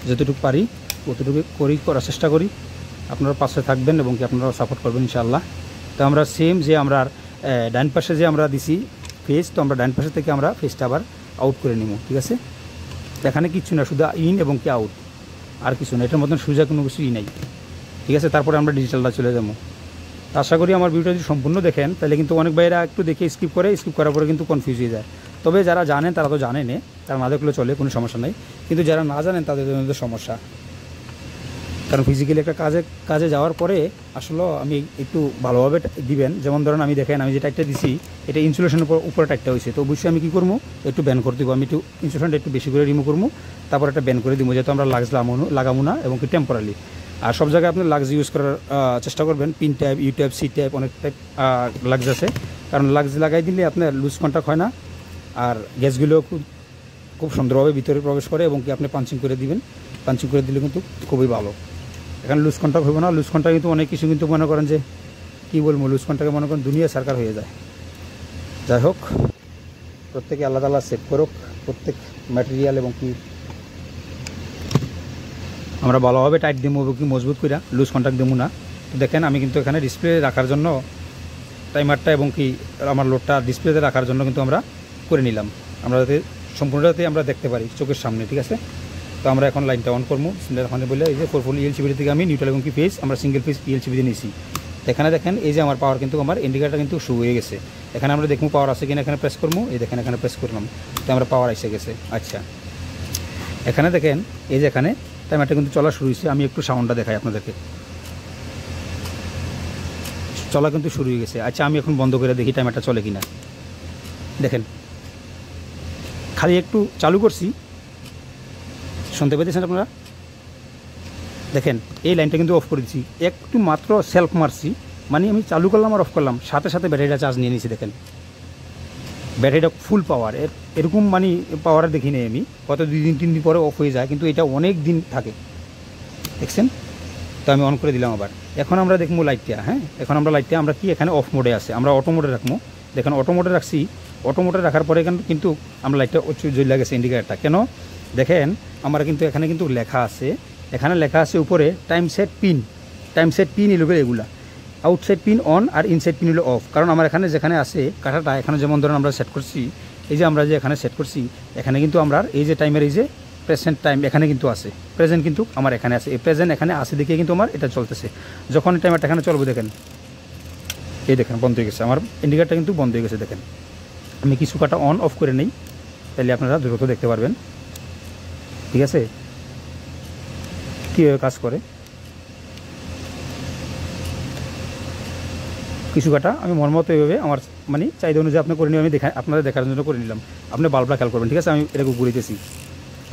যতটুকু পারি ততটুকু করার চেষ্টা করি। আপনারা পাশে থাকবেন এবং কি আপনারা সাপোর্ট করবেন ইনশাআল্লাহ। তো আমরা সেম যে আমরা ডান পাশে যে আমরা দিছি ফেস, তো আমরা ডান পাশে থেকে আমরা ফেসটা আবার আউট করে নিব, ঠিক আছে। এখানে কিছু না, শুধু ইন এবং কি আউট, আর কিছু না, এটার মতন সোজা কোনো কিছুই নাই, ঠিক আছে। তারপরে আমরা ডিজিটালটা চলে যাবো। আশা করি আমার ভিডিওটা যদি সম্পূর্ণ দেখেন তাহলে কিন্তু অনেক ভাইরা একটু দেখে স্কিপ করার পরে কিন্তু কনফিউজ হয়ে যায়। তবে যারা জানেন তারা তো জানেন, তারা না দেখলে চলে, কোনো সমস্যা নেই। কিন্তু যারা না জানেন তাদের জন্য তো সমস্যা, কারণ ফিজিক্যালি একটা কাজে যাওয়ার পরে আসলে আমি একটু ভালোভাবে দিবেন। যেমন ধরেন আমি দেখেন, আমি যে টাইটটা দিছি এটা ইনসুলেশনের উপরে টাইটটা হয়েছে, তো অবশ্যই আমি কী করবো, একটু ব্যান করে দেবো। আমি একটু ইনসুলেশনটা একটু বেশি করে রিমুভ করবো, তারপর একটা ব্যান করে দিব, যেহেতু আমরা লাক্স লাগাবো না এবং কি টেম্পোরারি। আর সব জায়গায় আপনি লাক্স ইউজ করার চেষ্টা করবেন, pin type, U type, C type, অনেক টাইপ লাক্স আছে। কারণ লাক্স লাগাই দিলে আপনার লুজ কন্ট্যাক্ট হয় না, আর গ্যাসগুলো খুব সুন্দরভাবে ভিতরে প্রবেশ করে এবং কি আপনি পাঞ্চিং করে দিবেন। পাঞ্চিং করে দিলে কিন্তু খুবই ভালো। এখানে লুজ কন্ট্যাক্ট হবে না। লুজ কন্ট্যাক্ট কিন্তু অনেক কিছু কিন্তু মনে করেন যে কী বলবো, লুজ কন্ট্যাক্টে মনে করেন দুনিয়া সরকার হয়ে যায়। যাই হোক, প্রত্যেকে আলাদা আলাদা সেট করুক, প্রত্যেক ম্যাটেরিয়াল এবং কি আমরা ভালোভাবে টাইট দেবো এবং কি মজবুত করে লুজ কন্ট্যাক্ট দেবো না। তো দেখেন আমি কিন্তু এখানে ডিসপ্লে রাখার জন্য টাইমারটা এবং কি আমার লোডটা ডিসপ্লেতে রাখার জন্য কিন্তু আমরা করে নিলাম, আমরা যাতে সম্পূর্ণটাতে আমরা দেখতে পারি চোখের সামনে, ঠিক আছে। তো আমরা এখন লাইনটা অন করবো ওখানে বলে, এই যে 440 ELCB থেকে আমি নিউট্রাল এবং কি ফেজ আমরা সিঙ্গেল ফেজ ELCB দিয়ে নিয়েছি। এখানে দেখেন এই যে আমার পাওয়ার কিন্তু আমার ইন্ডিকেটার কিন্তু শো হয়ে গেছে। এখানে আমরা দেখবো পাওয়ার আছে কিনা, এখানে প্রেস করবো, এই দেখেন এখানে প্রেস করলাম, তো আমরা পাওয়ার এসে গেছে। আচ্ছা, এখানে দেখেন এই যে এখানে টাইমারটা কিন্তু চলা শুরু হয়েছে। আমি একটু সাউন্ডটা দেখাই আপনাদেরকে, চলা কিন্তু শুরু হয়ে গেছে। আচ্ছা, আমি এখন বন্ধ করে দেখি টাইমারটা চলে কিনা। দেখেন খালি একটু চালু করছি, শুনতে পেতেছেন আপনারা? দেখেন এই লাইনটা কিন্তু অফ করে দিচ্ছি, একটু মাত্র সেলফ মারছি, মানে আমি চালু করলাম আর অফ করলাম, সাথে সাথে ব্যাটারিটা চার্জ নিয়ে নিয়েছি। দেখেন ব্যাটারিটা ফুল পাওয়ার, এরকম মানে পাওয়ার দেখি নেই আমি, কত 2-3 দিন পরে অফ হয়ে যায়, কিন্তু এটা অনেক দিন থাকে, দেখছেন। তো আমি অন করে দিলাম আবার। এখন আমরা দেখবো লাইটটা, হ্যাঁ এখন আমরা লাইটটা আমরা কি এখানে অফ মোডে আছে, আমরা অটো মোডে রাখবো। দেখেন অটো মোডে রাখছি, অটো মোডে রাখার পরে কিন্তু আমরা লাইটটা জ্বলে গেছে ইন্ডিকেটারটা। কেন দেখেন আমরা কিন্তু এখানে কিন্তু লেখা আছে, এখানে লেখা আছে উপরে টাইম সেট পিন এগুলো, এগুলা আউটসাইড পিন অন আর ইনসাইড পিন হলো অফ। কারণ আমার এখানে যেখানে আছে কাঁটাটা, এখানে যেমন ধরেন আমরা সেট করছি, এই যে আমরা যে এখানে সেট করছি, এখানে কিন্তু আমরা এই যে টাইমের এই যে প্রেজেন্ট টাইম এখানে কিন্তু আছে, প্রেজেন্ট কিন্তু আমার এখানে আছে, এই প্রেজেন্ট এখানে আছে দেখে কিন্তু আমার এটা চলতেছে। যখন টাইমারটা এখানে চলবে দেখেন, এই দেখেন বন্ধ হয়ে গেছে, আমার ইন্ডিকেটারটা কিন্তু বন্ধ হয়ে গেছে। দেখেন আমি কিছু কাটা অন অফ করে নেই, তাহলে আপনারা দ্রুত দেখতে পারবেন, ঠিক আছে, কীভাবে কাজ করে। কিছু কাটা আমি মতো এইভাবে আমার মানে চাহিদা অনুযায়ী আপনি করে নিয়ে আমি আপনাদের দেখার জন্য করে নিলাম। আপনি বাল্বটা খেয়াল করবেন, ঠিক আছে। আমি এটাকে ঘুরিতেছি,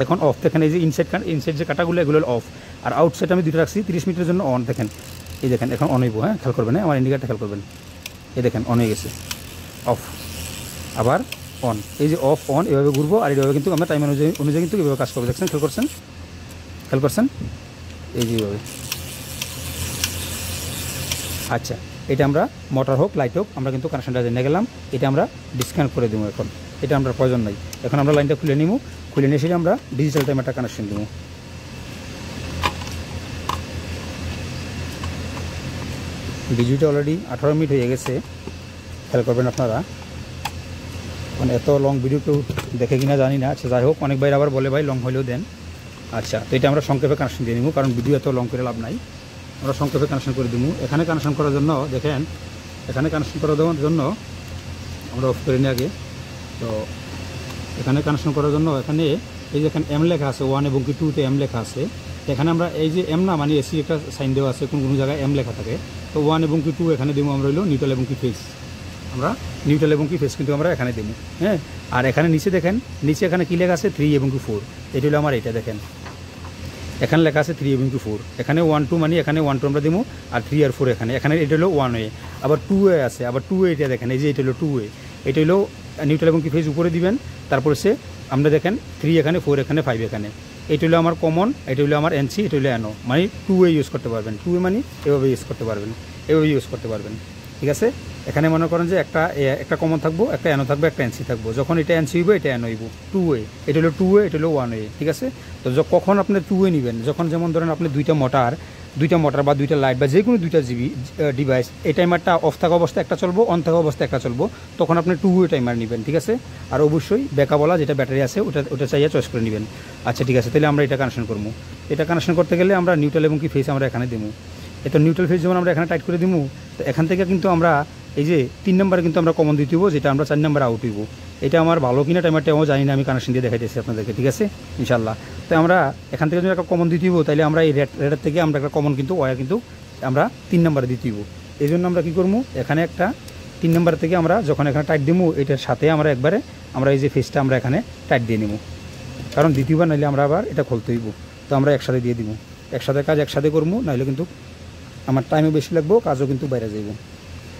এখন অফ। দেখেন এই যে ইনসাইড যে কাটাগুলো এগুলো অফ, আর আউটসাইড আমি দুটো রাখছি 30 মিনিটের জন্য অন। দেখেন এই দেখেন এখন অন হইব, হ্যাঁ খেয়াল করবেন, হ্যাঁ আমার ইন্ডিকেটারটা খেয়াল করবেন, এই দেখেন অন হয়ে গেছে, অফ আবার অন, এই যে অফ অন এভাবে ঘুরবো, আর এইভাবে কিন্তু আমরা টাইম অনুযায়ী কিন্তু এভাবে কাজ করবো। দেখছেন, খেয়াল করছেন এই যে এইভাবে। আচ্ছা, এটা আমরা মোটর হোক লাইট হোক আমরা কিন্তু কানেকশনটা জেনে গেলাম, এটা আমরা ডিসকানেক্ট করে দেবো। এখন এটা আমরা প্রয়োজন নাই, এখন আমরা লাইনটা খুলে নিব, খুলে নিয়ে এসে আমরা ডিজিটাল টাইমারটা কানেকশন দেবো। ভিডিওটা অলরেডি 18 মিনিট হয়ে গেছে, খেয়াল করবেন আপনারা। মানে এত লং ভিডিও কেউ দেখে কিনা জানি না। আচ্ছা যাই হোক, অনেক ভাই আবার বলে ভাই লং হলেও দেন। আচ্ছা, তো এটা আমরা সংক্ষেপে কানেকশন দিয়ে নিব, কারণ ভিডিও এত লং করে লাভ নাই, আমরা সংক্ষেপে কানেকশন করে দিব। এখানে কানেকশন করার জন্য দেখেন, এখানে কানেকশন করার জন্য আমরা অফ করে নিই আগে। তো এখানে কানেকশন করার জন্য এখানে এই যে এখানে এম লেখা আছে, 1 এবং 2তে এম লেখা আছে। এখানে আমরা এই যে এম না মানে এসি একটা সাইন দেওয়া আছে, কোনো জায়গায় এম লেখা থাকে, তো 1 এবং 2 এখানে দেবো আমরা হলো নিউট্রাল এবং ফেজ, আমরা নিউট্রাল এবং ফেজ কিন্তু আমরা এখানে দেবো, হ্যাঁ। আর এখানে নিচে দেখেন, নিচে এখানে কী লেখা আছে 3 এবং 4, এটা হলো আমার এটা দেখেন এখানে লেখা আছে 3 এবং 4, এখানে 1 2 মানে এখানে 1 2 আমরা দেবো, আর 3 আর 4 এখানে এটা হলো 1 ওয়ে, আবার 2 ওয়ে আছে, আবার 2 ওয়ে এটা দেখেন, এই যে এটা হলো 2 ওয়ে, এটা হলো নিউট্রাল এবং ফেজ উপরে দিবেন, তারপরে সে আমরা দেখেন 3 এখানে, 4 এখানে, 5 এখানে, এটা হলো আমার কমন, এটা হলো আমার এনসি, এটা হলো এনও, মানে 2 ওয়ে ইউজ করতে পারবেন, 2 ওয়ে মানে এভাবে ইউজ করতে পারবেন, ঠিক আছে। এখানে মনে করেন যে একটা কমন থাকবো, একটা এনও থাকবে, একটা এনসি থাকবো। যখন এটা এনসি হইব এটা এন হইব, 2 ওয়ে, এটা হলো 2 ওয়ে, এটা হলো 1 ওয়ে, ঠিক আছে। তো কখন আপনি 2 ওয়ে নেবেন, যখন যেমন ধরেন আপনি দুইটা মোটর বা দুইটা লাইট বা যে কোনো দুইটা ডিভাইস, এই টাইমারটা অফ থাকা অবস্থায় একটা চলবো, অন থাকা অবস্থায় একটা চলবো, তখন আপনি 2 ওয়ে টাইমার নেবেন, ঠিক আছে। আর অবশ্যই ব্যাকআপওয়ালা যেটা ব্যাটারি আছে ওটা চাইয়া চয়েস করে নেবেন। আচ্ছা ঠিক আছে, তাহলে আমরা এটা কানেকশন করবো। এটা কানেকশন করতে গেলে আমরা নিউট্রাল এবং কি ফেজ আমরা এখানে দেবো। এটা নিউট্রাল ফেজ যেমন আমরা এখানে টাইট করে দিব, তো এখান থেকে কিন্তু আমরা এই যে 3 নম্বরে কিন্তু আমরা কমন দিতে হইব, যেটা আমরা 4 নম্বরে আউট হইব। এটা আমার ভালো কিনা টাইমারটা আমি জানি না, আমি কানেকশন দিয়ে দেখাইতেছি আপনাদেরকে, ঠিক আছে ইনশাল্লাহ। তো আমরা এখান থেকে যদি একটা কমন দিতে হইব, তাহলে আমরা এই রেডের থেকে আমরা একটা কমন কিন্তু ওয়ার কিন্তু আমরা 3 নম্বরে দিতে হইব। এই জন্য আমরা কী করবো, এখানে একটা 3 নম্বর থেকে আমরা যখন এখানে টাইট দিব, এটার সাথে আমরা একবারে আমরা এই যে ফেজটা আমরা এখানে টাইট দিয়ে নেব, কারণ দ্বিতীয়বার নাইলে আমরা আবার এটা খুলতে হইব। তো আমরা একসাথে দিয়ে দিব, একসাথে কাজ একসাথে করবো, নাইলে কিন্তু আমার টাইমও বেশি লাগবো, কাজও কিন্তু বাইরে যাইব।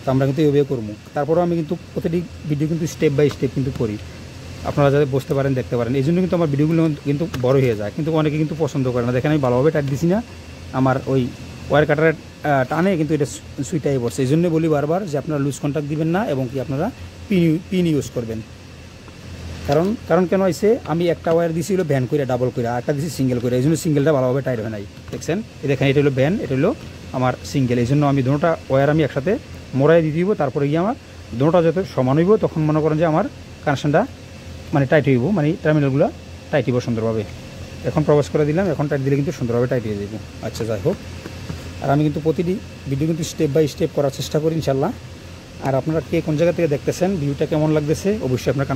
তো আমরা কিন্তু এইভাবে করবো। তারপরেও আমি কিন্তু প্রতিটি ভিডিও কিন্তু স্টেপ বাই স্টেপ কিন্তু করি, আপনারা যাতে বুঝতে পারেন, দেখতে পারেন। এই জন্য কিন্তু আমার ভিডিওগুলো কিন্তু বড় হয়ে যায়, কিন্তু অনেকে কিন্তু পছন্দ করে না। দেখেন আমি ভালোভাবে টাইট দিছি না, আমার ওই ওয়ার কাটারের টানে কিন্তু এটা সুইটাই পড়ছে। এই জন্য বলি বারবার যে আপনারা লুজ কন্ট্যাক্ট দিবেন না, এবং কি আপনারা পিন ইউজ করবেন। কারণ কেন হয়েছে, আমি একটা ওয়্যার দিছি হলো ভ্যান করে, ডাবল করে, আর একটা দিছি সিঙ্গেল করে, এই জন্য সিঙ্গেলটা ভালোভাবে টাইট হয় নাই। দেখছেন এই দেখেন, এটা হলো ভ্যান, এটা হলো আমার সিঙ্গেল। এই জন্য আমি দুটোটা ওয়্যার আমি একসাথে মোড়াই দিয়ে দিব, তারপরে গিয়ে আমার দুটোটা যাতে সমান হইব, তখন মনে করেন যে আমার কানেকশনটা মানে টাইট হইব, মানে টার্মিনালগুলো টাইট হইব সুন্দরভাবে। এখন প্রবেশ করে দিলাম, এখন টাইট দিলে কিন্তু সুন্দরভাবে টাইট হয়ে যাবে। আচ্ছা যাই হোক, আর আমি কিন্তু প্রতিটি ভিডিও কিন্তু স্টেপ বাই স্টেপ করার চেষ্টা করি ইনশাল্লাহ। আর আপনারা কে কোন জায়গা থেকে দেখতেছেন, ভিউটা কেমন লাগতেছে অবশ্যই আপনার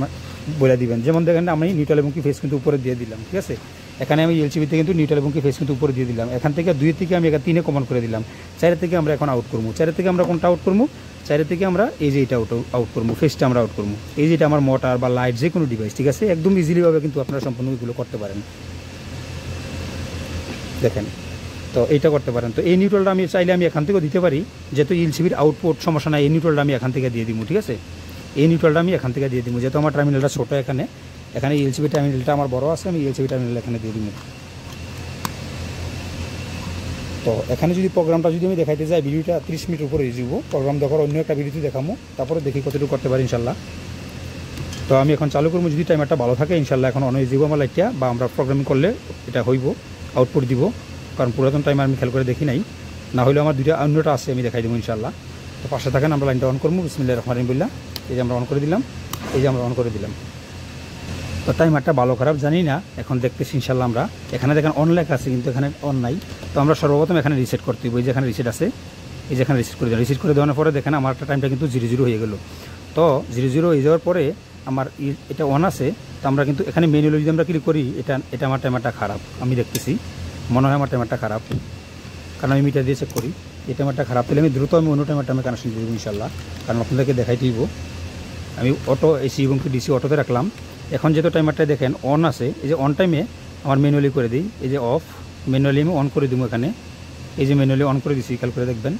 বলে দিবেন। যেমন দেখেন আমি নিউট্রাল এবং কি ফেস কিন্তু উপরে দিয়ে দিলাম, ঠিক আছে। এখানে আমি এলসিবিতে কিন্তু নিউট্রাল এবং কি ফেস কিন্তু উপরে দিয়ে দিলাম। এখান থেকে 2 থেকে আমি 3-এ কমন করে দিলাম। 4 থেকে আমরা এখন আউট করবো। 4 থেকে আমরা কোনটা আউট করবো, 4 থেকে আমরা এই যে এটা আউট করবো, ফেসটা আমরা আউট করবো। এই যেটা আমার মোটর বা লাইট যে কোনো ডিভাইস, ঠিক আছে, একদম ইজিলিভাবে কিন্তু আপনারা সম্পূর্ণ এগুলো করতে পারেন। দেখেন, তো এইটা করতে পারেন। তো এই নিউট্রালটা আমি চাইলে আমি এখান থেকেও দিতে পারি, যেহেতু এলসিবির আউটপুট সমস্যা নাই, এই নিউট্রালটা আমি এখান থেকে দিয়ে দিব, ঠিক আছে। এই নিউট্রালটা আমি এখান থেকে দিয়ে দিব, যেহেতু আমার টার্মিনালটা ছোটো, এখানে এলসিবি টার্মিনালটা আমার বড় আছে, আমি এলসিবি টার্মিনাল এখানে দিয়ে দিব। তো এখানে যদি প্রোগ্রামটা যদি আমি দেখাইতে যাই, ভিডিওটা 30 মিনিট উপরে যাব। প্রোগ্রাম দেখার অন্য একটা ভিডিওতে দেখাবো, তারপরে দেখি কতটুকু করতে পারি ইনশাল্লাহ। তো আমি এখন চালু করবো, যদি টাইমারটা ভালো থাকে ইনশাল্লাহ এখন অন হয়ে যাব আমার লাইটটা, বা আমরা প্রোগ্রামিং করলে এটা হইব, আউটপুট দিব। কারণ পুরাতন টাইমার আমি খেয়াল করে দেখি নাই, না হলেও আমার দুইটা অন্যটা আছে, আমি দেখাই দেবো ইনশাল্লাহ। তো পাশে থাকেন, আমরা লাইনটা অন করবো। বিসমিল্লাহির রহমানির রহিম। এই যে আমরা অন করে দিলাম, এই যে আমরা অন করে দিলাম। তো টাইমারটা ভালো খারাপ জানি না, এখন দেখতেছি ইনশাল্লাহ। আমরা এখানে দেখেন অন লেখা আছে, কিন্তু এখানে অন নাই। তো আমরা সর্বপ্রথম এখানে রিসেট করতে হবে। এই যে এখানে রিসেট আছে, এই যে এখানে রিসেট করে দিলাম। রিসেট করে দেওয়ার পরে দেখেন আমার একটা টাইমটা কিন্তু 0-0 হয়ে গেল। তো 0-0 হয়ে যাওয়ার পরে আমার এটা অন আছে। তো আমরা কিন্তু এখানে ম্যানুয়ালি যদি আমরা ক্লিক করি, এটা আমার টাইমারটা খারাপ, আমি দেখতেছি মনে হয় আমার টাইমারটা খারাপ, কারণ আমি মিটার দিয়ে চেক করি। এই টাইমারটা খারাপ, তাহলে আমি দ্রুত অন্য টাইমারটা আমি কানেকশন দিয়ে দেবো ইনশাল্লাহ, কারণ আপনাদেরকে দেখাই দিব। আমি অটো এসি এবং ডিসি অটোতে রাখলাম। এখন যেহেতু টাইমারটা দেখেন অন আছে, এই যে অন টাইমে আমার ম্যানুয়ালি করে দিই, এই যে অফ, ম্যানুয়ালি আমি অন করে দিব। এখানে এই যে ম্যানুয়ালি অন করে দিচ্ছি, খেয়াল করে দেখবেন।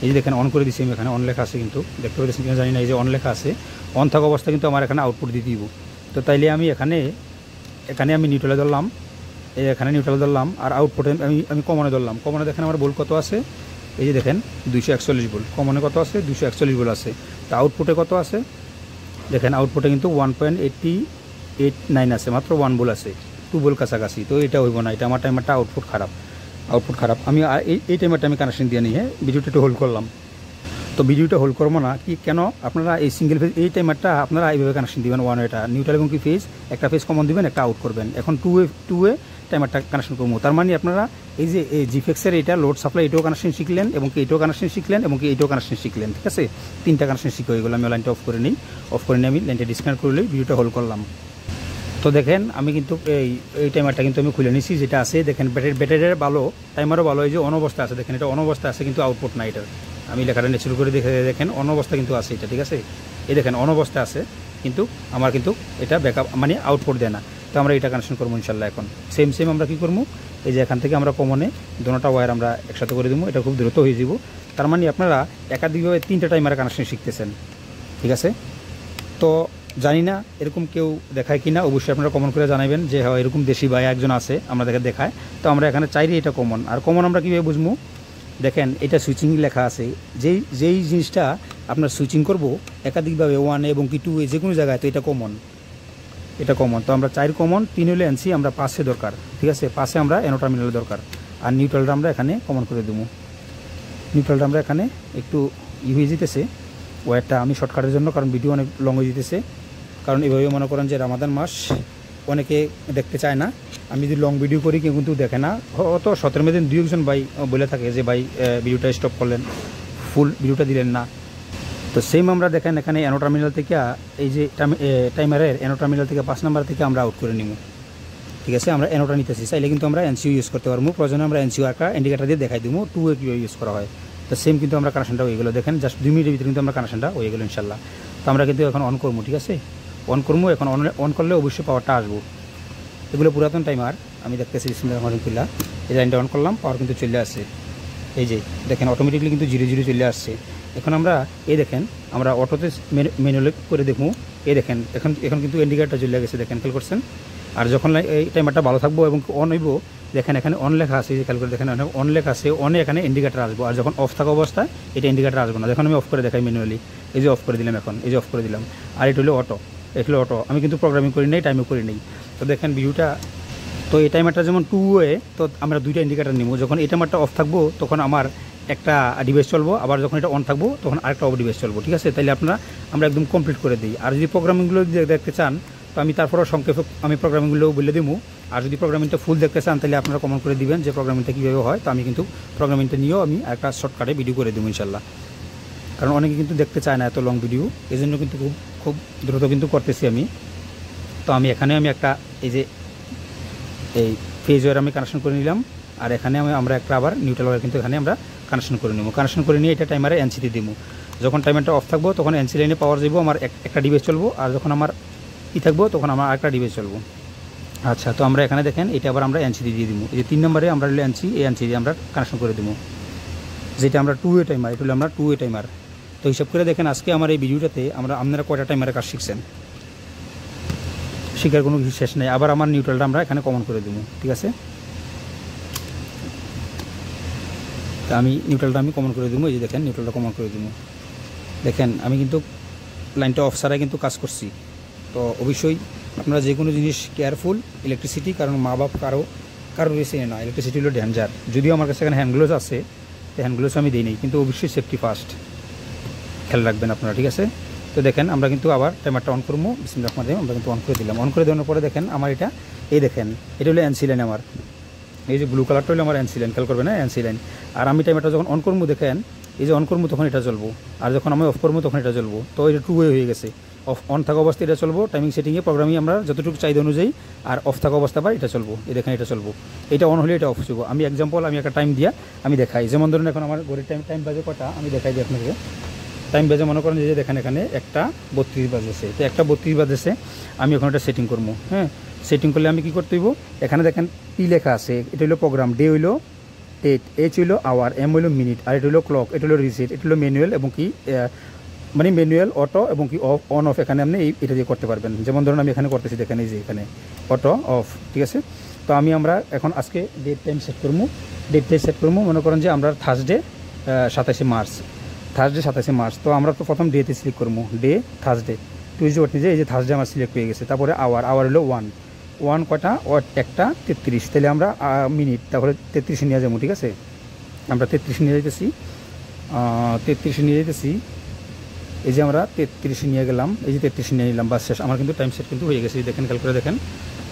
এই যে দেখেন অন করে দিচ্ছি আমি, এখানে অন লেখা আছে, কিন্তু দেখতে পাচ্ছেন কিনা জানি না, এই যে অন লেখা আছে। অন থাকা অবস্থা কিন্তু আমার এখানে আউটপুট দিয়ে দিব। তো তাইলে আমি এখানে আমি নিউট্রালে ধরলাম, এখানে নিউট্রালে ধরলাম, আর আউটপুটে আমি কমনে ধরলাম। কমনে দেখেন আমার ভোল্ট কত আছে, এই যে দেখেন 241 ভোল্ট। কমনে কত আছে, 241 ভোল্ট আছে। তো আউটপুটে কত আছে দেখেন, আউটপুটে কিন্তু 1.89 আছে, মাত্র 1 ভোল্ট আছে, 2 ভোল্ট কাছাকাছি। তো এটা হইব না, এটা আমার টাইমারটা আউটপুট খারাপ। আমি এই টাইমারটা আমি কানেকশন দিয়ে নিই। হ্যাঁ, ভিডিওটা একটু হোল্ড করলাম। তো ভিডিওটা হোল্ড করবো না, কি কেন, আপনারা এই সিঙ্গেল ফেজ এই টাইমারটা আপনারা এইভাবে কানেকশন দিবেন। 1 ওয়েটা নিউট্রাল এবং কি ফেজ, একটা ফেজ কমন দিবেন, একটা আউট করবেন। এখন 2 ওয়ে টাইমারটা কানেকশন করবো। তার মানে আপনারা এই যে এই জিফেক্সের এটা লোড সাপ্লাই, এটাও কানেকশন শিখলেন, এবং কি এটাও কানেকশন শিখলেন, এবং কি এটাও কানেকশন শিখলেন, ঠিক আছে। 3টা কানেকশন শিখে হয়ে গেলো। আমি লাইনটা অফ করে নিই, আমি লাইনটা ডিসকানেক্ট করলেই ভিডিওটা হোল্ড করলাম। তো দেখেন আমি কিন্তু এই টাইমারটা কিন্তু আমি খুলে নিছি, যেটা আছে দেখেন ব্যাটারির ভালো, টাইমারও ভালো। এই যে অনবস্থা আছে, দেখেন এটা অনবস্থা আছে, কিন্তু আউটপুট না এটার। আমি লেখাটা নেচুর করে দেখেন অনবস্থা কিন্তু আছে এটা, ঠিক আছে। এই দেখেন অনবস্থা আছে, কিন্তু আমার কিন্তু এটা ব্যাকআপ মানে আউটপুট দেয় না। তো আমরা এটা কানেকশন করবো ইনশাল্লাহ। এখন সেম আমরা কী করবো, এই যে এখান থেকে আমরা কমনে দুটোটা ওয়্যার আমরা একসাথে করে দেবো, এটা খুব দ্রুত হয়ে যাব। তার মানে আপনারা একাধিকভাবে 3টা টাইমার কানেকশন শিখতেছেন, ঠিক আছে। তো জানি না এরকম কেউ দেখায় কিনা, অবশ্যই আপনারা কমন করে জানাবেন যে হ্যাঁ এরকম দেশি ভাই একজন আছে আমাদেরকে দেখায়। তো আমরা এখানে চাইলে এটা কমন, আর কমন আমরা কীভাবে বুঝবো, দেখেন এটা সুইচিং লেখা আছে। যেই জিনিসটা আপনার সুইচিং করব একাধিকভাবে 1 এবং কি 2 যে কোনো জায়গায়, তো এটা কমন, তো আমরা 4 কমন, 3 হলে এনসি, আমরা 5 দরকার, ঠিক আছে, 5 আমরা এনো টার্মিনাল দরকার। আর নিউট্রালটা আমরা এখানে কমন করে দেবো। নিউট্রালটা আমরা এখানে একটু হয়ে যেতেছে ওয়ারটা, আমি শর্টকাটের জন্য, কারণ ভিডিও অনেক লং হয়ে যেতেছে। কারণ এভাবে মনে করেন যে রামাদান মাস অনেকে দেখতে চায় না, আমি যদি লং ভিডিও করি কেউ কিন্তু দেখে না, অত 17 দিন 2-1 ভাই বলে থাকে যে ভাই ভিডিওটা স্টপ করলেন, ফুল ভিডিওটা দিলেন না। তো সেম আমরা দেখেন এখানে এনো টার্মিনাল থেকে এই যে টাইমারের এনো টার্মিনাল থেকে 5 নাম্বার থেকে আমরা আউট করে নিব, ঠিক আছে। আমরা এনোটা নিতেছি, চাইলে কিন্তু আমরা এনসিও ইউজ করতে পারবো, প্রয়োজনে আমরা এনসিও একটা ইন্ডিকেটার দিয়ে দেখাই দিব 2 কীভাবে ইউজ করা হয়। তো সেম কিন্তু আমরা কানেকশনটা হয়ে গেলো, দেখেন জাস্ট 2 মিনিটের ভিতরে কিন্তু আমরা কানেকশনটা হয়ে গেলো ইনশাল্লাহ। তো আমরা কিন্তু এখন অন করবো, ঠিক আছে, অন করবো। এখন অন করলে অবশ্যই পাওয়ারটা আসবো। এগুলো পুরাতন টাইমার, আমি দেখতেছি বিসমিল্লাহির, এই লাইনটা অন করলাম, পাওয়ার কিন্তু চলে আসছে, এই যে দেখেন অটোমেটিকলি কিন্তু 0 চলে আসছে। এখন আমরা এই দেখেন আমরা অটোতে ম্যানুয়ালি করে দেখবো, এই দেখেন এখন কিন্তু ইন্ডিকেটারটা চলে গেছে, দেখেন খেয়াল করছেন। আর যখন এই টাইমারটা ভালো থাকবো এবং অন হইব, দেখেন এখানে অন লেখা আছে, খেয়াল করে দেখেন অন লেখা আছে, অনে এখানে ইন্ডিকেটার আসবো। আর যখন অফ থাকা অবস্থায় এটা ইন্ডিকেটার আসবো না। যখন আমি অফ করে দেখাই ম্যানুয়ালি, এই যে অফ করে দিলাম, এখন এই যে অফ করে দিলাম। আর এটা হলো অটো, আমি কিন্তু প্রোগ্রামিং করি নাই, টাইমও করি নাই। তো দেখেন ভিউটা, তো এই টাইমারটা যেমন 2 ওয়ে, তো আমরা 2টা ইন্ডিকেটার নিব। যখন এই টাইমারটা অফ থাকবো তখন আমার একটা ডিভাইস চলবো, আবার যখন এটা অন থাকবো তখন আরেকটা অফ ডিভাইস চলবো, ঠিক আছে। তাইলে আমরা একদম কমপ্লিট করে দিই। আর যদি প্রোগ্রামিংগুলো দেখতে চান তো আমি তারপরেও সংক্ষেপে আমি প্রোগ্রামিংগুলো বলে দেবো। আর যদি প্রোগ্রামিংটা ফুল দেখতে চান তাহলে আপনারা কমেন্ট করে দিবেন যে প্রোগ্রামিংটা কীভাবে হয়। তো আমি কিন্তু প্রোগ্রামিংটা নিয়েও আমি একটা শর্টকাটে ভিডিও করে দেবো ইনশাল্লাহ, কারণ অনেকে কিন্তু দেখতে চায় না এত লং ভিডিও, এই জন্য কিন্তু খুব দ্রুত কিন্তু করতেছি আমি। তো আমি এখানে একটা এই যে এই ফেজ ওয়্যার আমি কানেকশন করে নিলাম, আর এখানে আমরা একটা আবার নিউট্রাল ওয়্যার কিন্তু এখানে আমরা কানেকশন করে নেব। কানেকশন করে নিয়ে এটা টাইমারে এনসিতে দিব। যখন টাইমারটা অফ থাকবো তখন এনসি লাইনে পাওয়ার যাবো, আমার একটা ডিভাইস চলবো। আর যখন আমার থাকবো তখন আমার আরেকটা ডিভাইস চলবো। আচ্ছা, তো আমরা এখানে দেখেন এটা আবার আমরা এনসি দিয়ে দিব। এই যে 3 নম্বরে আমরা এনসি, এই এনসি দিয়ে আমরা কানেকশন করে দেবো, যেটা আমরা 2 ওয়ে টাইমার, এটা হলো আমরা 2 ওয়ে টাইমার। তো হিসাব করে দেখেন আজকে আমার এই ভিডিওটাতে আপনারা কয়টা টাইমারের কাজ শিখছেন, শিখার কোনো কিছু শেষ নেই। আবার আমার নিউট্রালটা আমরা এখানে কমন করে দেবো, ঠিক আছে। তা আমি নিউট্রালটা কমন করে দেবো, এই যে দেখেন নিউট্রালটা কমন করে দেবো। দেখেন আমি কিন্তু লাইনটা অফ ছাড়াই কিন্তু কাজ করছি। তো অবশ্যই আপনারা যে কোনো জিনিস কেয়ারফুল, ইলেকট্রিসিটি, কারণ মা বাপ কারো বেশি না, ইলেকট্রিসিটি হলো ডেঞ্জার। যদিও আমার কাছে এখানে হ্যান্ড গ্লোভস আছে, তো হ্যান্ড গ্লোভস আমি দিই নি, কিন্তু অবশ্যই সেফটি ফার্স্ট, খেয়াল রাখবেন আপনারা, ঠিক আছে। তো দেখেন আমরা কিন্তু আবার টাইমারটা অন করবো, বিসমিল্লাহির রহমানির রহিম, আমরা কিন্তু অন করে দিলাম। অন করে দেওয়ার পরে দেখেন আমার এটা, এই দেখেন এটা হলো এনসি লাইন, আমার এই যে ব্লু কালারটা হলো আমার এনসি লাইন, খেয়াল করবেন না, এনসি লাইন। আর আমি টাইমারটা যখন অন করবো দেখেন এই যে অন করবো তখন এটা চলবো, আর যখন আমি অফ করবো তখন এটা চলবো। তো এটা 2 ওয়ে হয়ে গেছে, অন থাকা অবস্থায় এটা চলবো, টাইমিং সেটিংয়ে প্রোগ্রামিং আমরা যতটুকু চাহিদা অনুযায়ী, আর অফ থাকা অবস্থা আবার এটা চলবো, এই দেখেন এটা চলবো। এটা অন হলে এটা অফ চলবো। আমি এক্সাম্পল আমি একটা টাইম দিয়া আমি দেখাই, যেমন ধরুন এখন আমার ঘড়ির টাইম বাজে কটা, আমি দেখাই দিই আপনাকে। টাইম বাজে মনে করেন যে দেখেন এখানে 1:32 বাজেছে, তো 1:32 বাজেছে, আমি এখন এটা সেটিং করবো। হ্যাঁ, সেটিং করলে আমি কী করতে হইব, এখানে দেখেন পি লেখা আছে, এটা হলো প্রোগ্রাম, ডে হইলো ডেট, এইচ হইলো আওয়ার, এম হইলো মিনিট, আর এটা হলো ক্লক, এটা হলো রিসেট, এটা হলো ম্যানুয়াল এবং কি মানে ম্যানুয়াল, অটো এবং কি অন অফ এখানে আপনি এটা দিয়ে করতে পারবেন। যেমন ধরুন আমি এখানে করতেছি, দেখেন এই যে এখানে অটো অফ, ঠিক আছে। তো আমরা এখন আজকে ডেট টাইম সেট করবো, মনে করেন যে আমরা থার্সডে 27শে মার্চ। তো আমরা তো প্রথম ডেতে সিলেক্ট করবো, ডে থার্সডে, টুইজডে ওয়েডনেসডে, এই যে থার্সডে আমার সিলেক্ট হয়ে গেছে। তারপরে আওয়ার হলো 1 কটা, 1:33, তাহলে আমরা মিনিট, তারপরে 33 নিয়ে যাবো, ঠিক আছে। আমরা 33 নিয়ে যাইতেছি, এই যে আমরা 33 নিয়ে গেলাম, এই যে 33 নিয়ে নিলাম, বাস শেষ। আমার কিন্তু টাইম সেট কিন্তু হয়ে গেছে, দেখেন খেয়াল করে দেখেন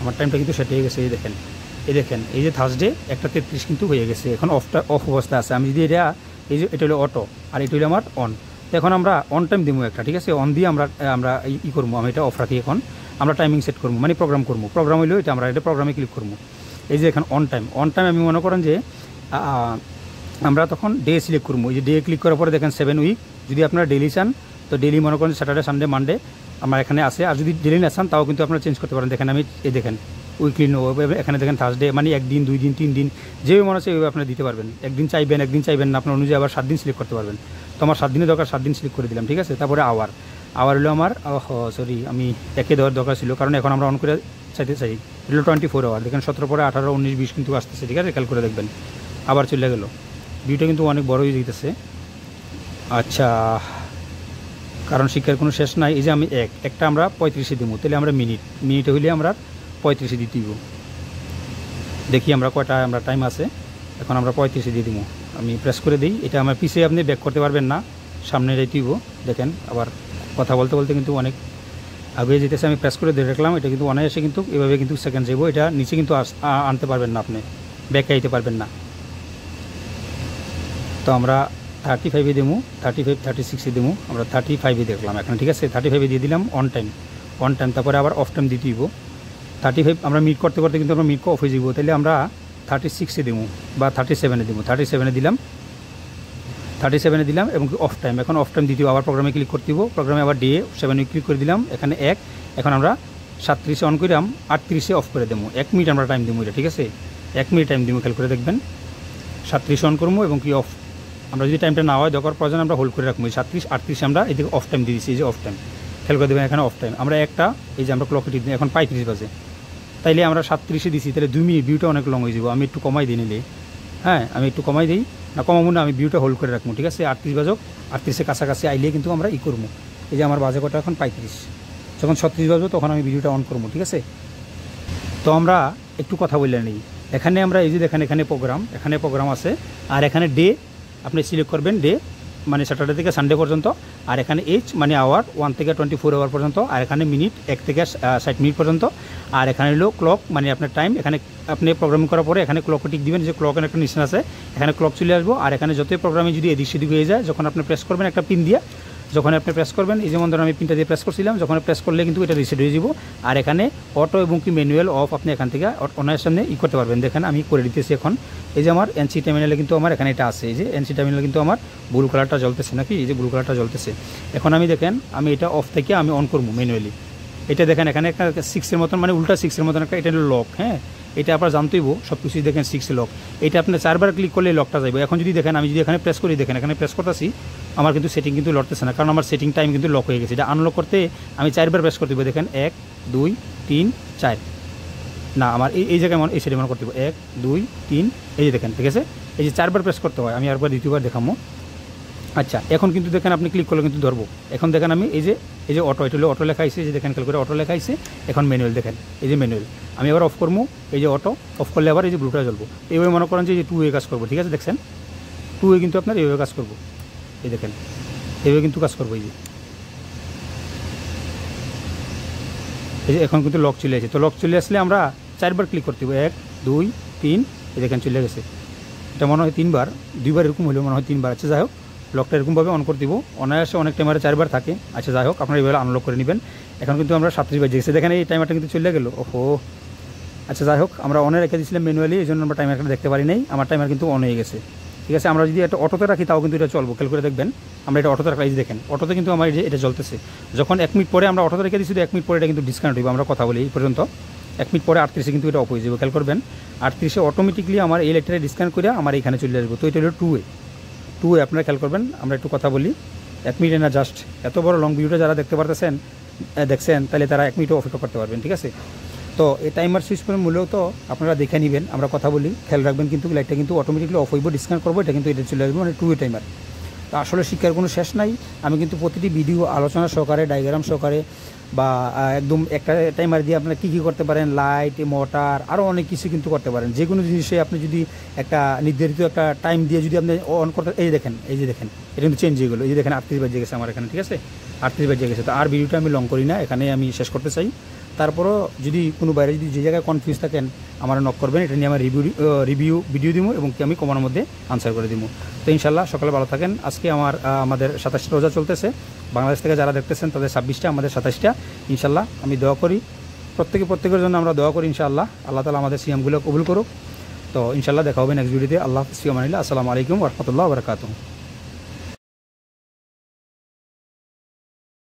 আমার টাইমটা কিন্তু সেট হয়ে গেছে। এই দেখেন এই যে থার্সডে 1:33 কিন্তু হয়ে গেছে। এখন অফ অবস্থা আছে। আমি যদি এই যে এটা হলো অটো, আর এটা হলো আমার অন। তো এখন আমরা অন টাইম দিব একটা, ঠিক আছে। অন দিয়ে আমরা করবো, আমি এটা অফ রাখি। এখন আমরা টাইমিং সেট করবো, মানে প্রোগ্রাম হইলো এটা, আমরা এটা প্রোগ্রামে ক্লিক করবো। এই যে এখন অন টাইম আমি মনে করেন যে আমরা তখন ডে সিলেক্ট করবো। এই যে ডে ক্লিক করার পরে দেখেন 7 উইক। যদি আপনারা ডেলি চান তো ডেলি মনে করেন স্যাটারডে, সানডে, মানডে আমার এখানে আছে। আর যদি ডেলি না চান তাও কিন্তু আপনারা চেঞ্জ করতে পারেন। দেখেন আমি এই দেখেন উইকলি এখানে দেখেন থার্সডে, মানে 1 দিন, 2 দিন, 3 দিন, যেভাবে মনে হচ্ছে এইভাবে আপনারা দিতে পারবেন। একদিন চাইবেন না, আপনার অনুযায়ী আবার 7 দিন সিলেক্ট করতে পারবেন। তো আমার 7 দিনের দরকার, 7 দিন সিলেক্ট করে দিলাম, ঠিক আছে। তারপরে আওয়ার হলো আমার, আমি একে দেওয়ার দরকার ছিল, কারণ এখন আমরা অন করে চাইতে চাই। এটা হলো 24 আওয়ার। দেখেন 17 পরে 18, 19, 20 কিন্তু আসতেছে, ঠিক আছে। খেয়াল করে দেখবেন আবার চলে গেল। ভিউটা কিন্তু অনেক বড় হয়ে যেতেছে। আচ্ছা, কারণ শিক্ষার কোনো শেষ নাই। এই যে আমি একটা আমরা 35-এ দিব, তাহলে আমরা মিনিটে হইলে আমরা 35-এ দিতে দিব। দেখি আমরা কয়টা আমরা টাইম আছে, এখন আমরা 35-এ দিয়ে দিব। আমি প্রেস করে দিই, এটা আমার পিছিয়ে আপনি ব্যাক করতে পারবেন না, সামনে যাইতেইব। দেখেন আবার কথা বলতে বলতে কিন্তু অনেক আগে যেতেছে। আমি প্রেস করে দিয়ে রাখলাম, এটা কিন্তু অনায়াসে কিন্তু এভাবে কিন্তু সেকেন্ড যাবো। এটা নিচে কিন্তু আনতে পারবেন না, আপনি ব্যাকে আইতে পারবেন না। তো আমরা 35-এ দেবো, 36-এ দেবো, আমরা 35-এ দেখলাম এখন, ঠিক আছে। 35-এ দিয়ে দিলাম অন টাইম, তারপরে আবার অফ টাইম দিতে দিব। 35 আমরা মিট করতে করতে কিন্তু আমরা মিট অফ হয়ে যাব, তাহলে আমরা 36-এ দেবো বা 37-এ দেবো। 37-এ দিলাম, 37-এ দিলাম এবং অফ টাইম। এখন অফ টাইম দিতে আবার প্রোগ্রামে ক্লিক করতে দিব, প্রোগ্রামে আবার ডে 7-এ ক্লিক করে দিলাম, এখানে 1। এখন আমরা 37-এ অন করলাম, 38-এ অফ করে দেবো। 1 মিনিট আমরা টাইম দেবো, এটা ঠিক আছে। 1 মিনিট টাইম দেবো, খেয়াল করে দেখবেন। 37 অন করবো এবং কি অফ, আমরা যদি টাইমটা না হয় দরকার প্রয়োজন আমরা হোল্ড করে রাখবো। 37-38 আমরা এদিকে অফ টাইম দিয়ে দিচ্ছি, এই যে অফ টাইম, খেয়াল করে দেবেন এখানে অফ টাইম। আমরা একটা এই যে আমরা ক্লকে টিপ দিই, এখন 35 বাজে, তাইলে আমরা 37-এ দিচ্ছি, তাহলে 2 মিনিট ভিউটা অনেক লং হয়ে যাবো। আমি একটু কমাই দিই নিলে, হ্যাঁ আমি একটু কমাই দিই, না কমাবো না, আমি ভিউটা হোল্ড করে রাখবো, ঠিক আছে। 38 বাজক, 38-এর কাছাকাছি আইলে কিন্তু আমরা করবো। এই যে আমার বাজে কটা এখন 35, যখন 36 বাজবো তখন আমি ভিডিওটা অন করবো, ঠিক আছে। তো আমরা একটু কথা বললে নিই, এখানে আমরা এই যে দেখেন এখানে প্রোগ্রাম আছে, আর এখানে ডে আপনি সিলেক্ট করবেন, ডে মানে স্যাটারডে থেকে সানডে পর্যন্ত, আর এখানে এইচ মানে আওয়ার 1 থেকে 24 আওয়ার পর্যন্ত, আর এখানে মিনিট 1 থেকে 60 মিনিট পর্যন্ত, আর এখানে হলো ক্লক মানে আপনার টাইম। এখানে আপনি প্রোগ্রামিং করার পরে এখানে ক্লক টিক দিবেন, যে ক্লকের একটা নিশান আছে, এখানে ক্লক চলে আসবো। আর এখানে যতই প্রোগ্রামে যদি এদিক সেদিক হয়ে যায়, যখন আপনি প্রেস করবেন একটা পিন দিয়ে, যখন আপনি প্রেস করবেন, এই যেমন ধরুন আমি পিনটা দিয়ে প্রেস করছিলাম, যখন প্রেস করলে কিন্তু এটা রিসেট হয়ে যাব। আর এখানে অটো এবং কি ম্যানুয়াল অফ আপনি এখান থেকে অনার সামনে করতে পারবেন। দেখেন আমি করে দিতেছি এখন, এই যে আমার এনসি টার্মিনালে কিন্তু আমার এখানে এটা আছে, এই যে এনসি টার্মিনালে কিন্তু আমার ব্লু কালারটা জ্বলতেছে নাকি, এই যে ব্লু কালারটা জ্বলতেছে। এখন আমি দেখেন আমি এটা অফ থেকে আমি অন করবো ম্যানুয়ালি। এটা দেখেন এখানে একটা 6-এর মতন মানে উল্টা 6-এর মতন একটা, এটা হলো লক, হ্যাঁ এটা আপনার জানতেইব সব কিছুই। দেখেন 6 লক, এটা আপনি 4বার ক্লিক করলে লকটা যাবে। এখন যদি দেখেন আমি যদি এখানে প্রেস করি, দেখেন এখানে প্রেস করতেছি, আমার কিন্তু সেটিং কিন্তু লড়তেছে না, কারণ আমার সেটিং টাইম কিন্তু লক হয়ে গেছে। এটা আনলক করতে আমি 4বার প্রেস করতে হবে। দেখেন 1 2 3 4, না আমার এই জায়গায় এই সেটিং মনে করতে হবে 1 2 3, এই যে দেখেন, ঠিক আছে। এই যে 4বার প্রেস করতে হয়, আমি আরেকবার দ্বিতীয়বার দেখাবো। আচ্ছা এখন কিন্তু দেখেন আপনি ক্লিক করলে কিন্তু ধরবো। এখন দেখেন আমি এই যে অটো, এটা হলো অটো লেখা আছে, যে দেখেন খেয়াল করে অটো লেখা আছে। এখন ম্যানুয়াল, দেখেন এই যে ম্যানুয়াল, আমি আবার অফ করবো, এই যে অটো অফ করলে আবার এই যে ব্লুটা জ্বলবো। এইভাবে মনে করেন যে 2-এ কাজ করবো, ঠিক আছে। দেখছেন 2-এ কিন্তু আপনার এইভাবে কাজ করবো, এই দেখেন এইভাবে কিন্তু কাজ করবো। এই যে এখন কিন্তু লক চলে আসে। তো লক চলে আসলে আমরা 4বার ক্লিক করতে হবে, 1 2 3, এই দেখেন চলে গেছে। এটা মনে হয় 3বার, 2বার এরকম হলেও মনে হয় 3বার। আচ্ছা যাই হোক, লকটা এরকমভাবে অন করে দিব, অনায়াসে অনেক টাইমারে 4বার থাকে। আচ্ছা যাই হোক, আপনারা এইভাবে আনলক করে নেবেন। এখন কিন্তু আমরা 37 বাজে গেছে, দেখেন এই টাইমারটা কিন্তু চলে গেল, ওহো। আচ্ছা যাই হোক, আমরা অনে রেখে দিয়েছিলাম ম্যানুয়ালি, এই জন্য আমরা টাইমারটা দেখতে পারি নাই। আমার টাইমার কিন্তু অন হয়ে গেছে, ঠিক আছে। আমরা যদি এটা অটোতে রাখি তাও কিন্তু এটা চলবো, খেয়াল করে দেখবেন। আমরা এটা অটোতে রাখি, দেখেন অটোতে কিন্তু আমার এটা চলতেছে। যখন 1 মিনিট পরে আমরা অটোতে রেখে দিচ্ছি, 1 মিনিট পরে এটা কিন্তু ডিসকানেক্ট হইব। আমরা কথা বলি এই পর্যন্ত, 1 মিনিট পরে 38-এ কিন্তু এটা অফ হয়ে যাবে, খেয়াল করবেন। 38-এ অটোমেটিকলি আমার এই লেটারে ডিসকানেক্ট করে আমার এখানে চলে আসবো। তো এটা হলো 2-এ আপনারা খেয়াল করবেন। আমরা একটু কথা বলি, 1 মিনিটে না, জাস্ট এত বড় লং ভিডিওটা যারা দেখতে দেখছেন তাহলে তারা 1 মিনিটও অপেক্ষা করতে পারবেন, ঠিক আছে। তো এই টাইমার সুইচ করে মূল্যও তো আপনারা দেখে নেবেন। আমরা কথা বলি, খেয়াল রাখবেন কিন্তু লাইটটা কিন্তু অটোমেটিকলি অফ হইব, ডিসকানেক্ট করবো, এটা কিন্তু এটা চলে আসবে, মানে 2-এ টাইমার। তো আসলে শিক্ষার কোনো শেষ নাই। আমি কিন্তু প্রতিটি ভিডিও আলোচনা সহকারে, ডায়াগ্রাম সহকারে বা একদম একটা টাইমার দিয়ে আপনারা কী করতে পারেন, লাইট, মোটর, আরও অনেক কিছু কিন্তু করতে পারেন। যে কোনো জিনিসে আপনি যদি একটা নির্ধারিত একটা টাইম দিয়ে যদি আপনি অন করতে, এই দেখেন এই যে দেখেন এটা কিন্তু চেঞ্জ হয়ে গেলো। এই যে দেখেন 38 বাজে গেছে আমার এখানে, ঠিক আছে 38 বাজে গেছে। তো আর ভিডিওটা আমি লং করি না, এখানে আমি শেষ করতে চাই। তারপরও যদি কোনো বাইরে যদি যে জায়গায় কনফিউজ থাকেন আমার নক করবেন, এটা নিয়ে আমার রিভিউ ভিডিও দিব এবং কি আমি কমানোর মধ্যে আনসার করে দিব। তো ইনশাল্লাহ সকালে ভালো থাকেন। আজকে আমাদের 27টা রোজা চলতেছে, বাংলাদেশ থেকে যারা দেখতেছেন তাদের 26টা, আমাদের 27টা। ইনশাল্লাহ আমি দোয়া করি প্রত্যেকের জন্য আমরা দোয়া করি ইনশাআল্লাহ, আল্লাহ তাআলা আমাদের সিয়ামগুলো কবুল করুক। তো ইনশাল্লাহ দেখা হবে নেক্সট ভিডিওতে। আল্লাহ হাফিজ, আসসালামু আলাইকুম ওয়া রাহমাতুল্লাহি ওয়া বারাকাতুহু।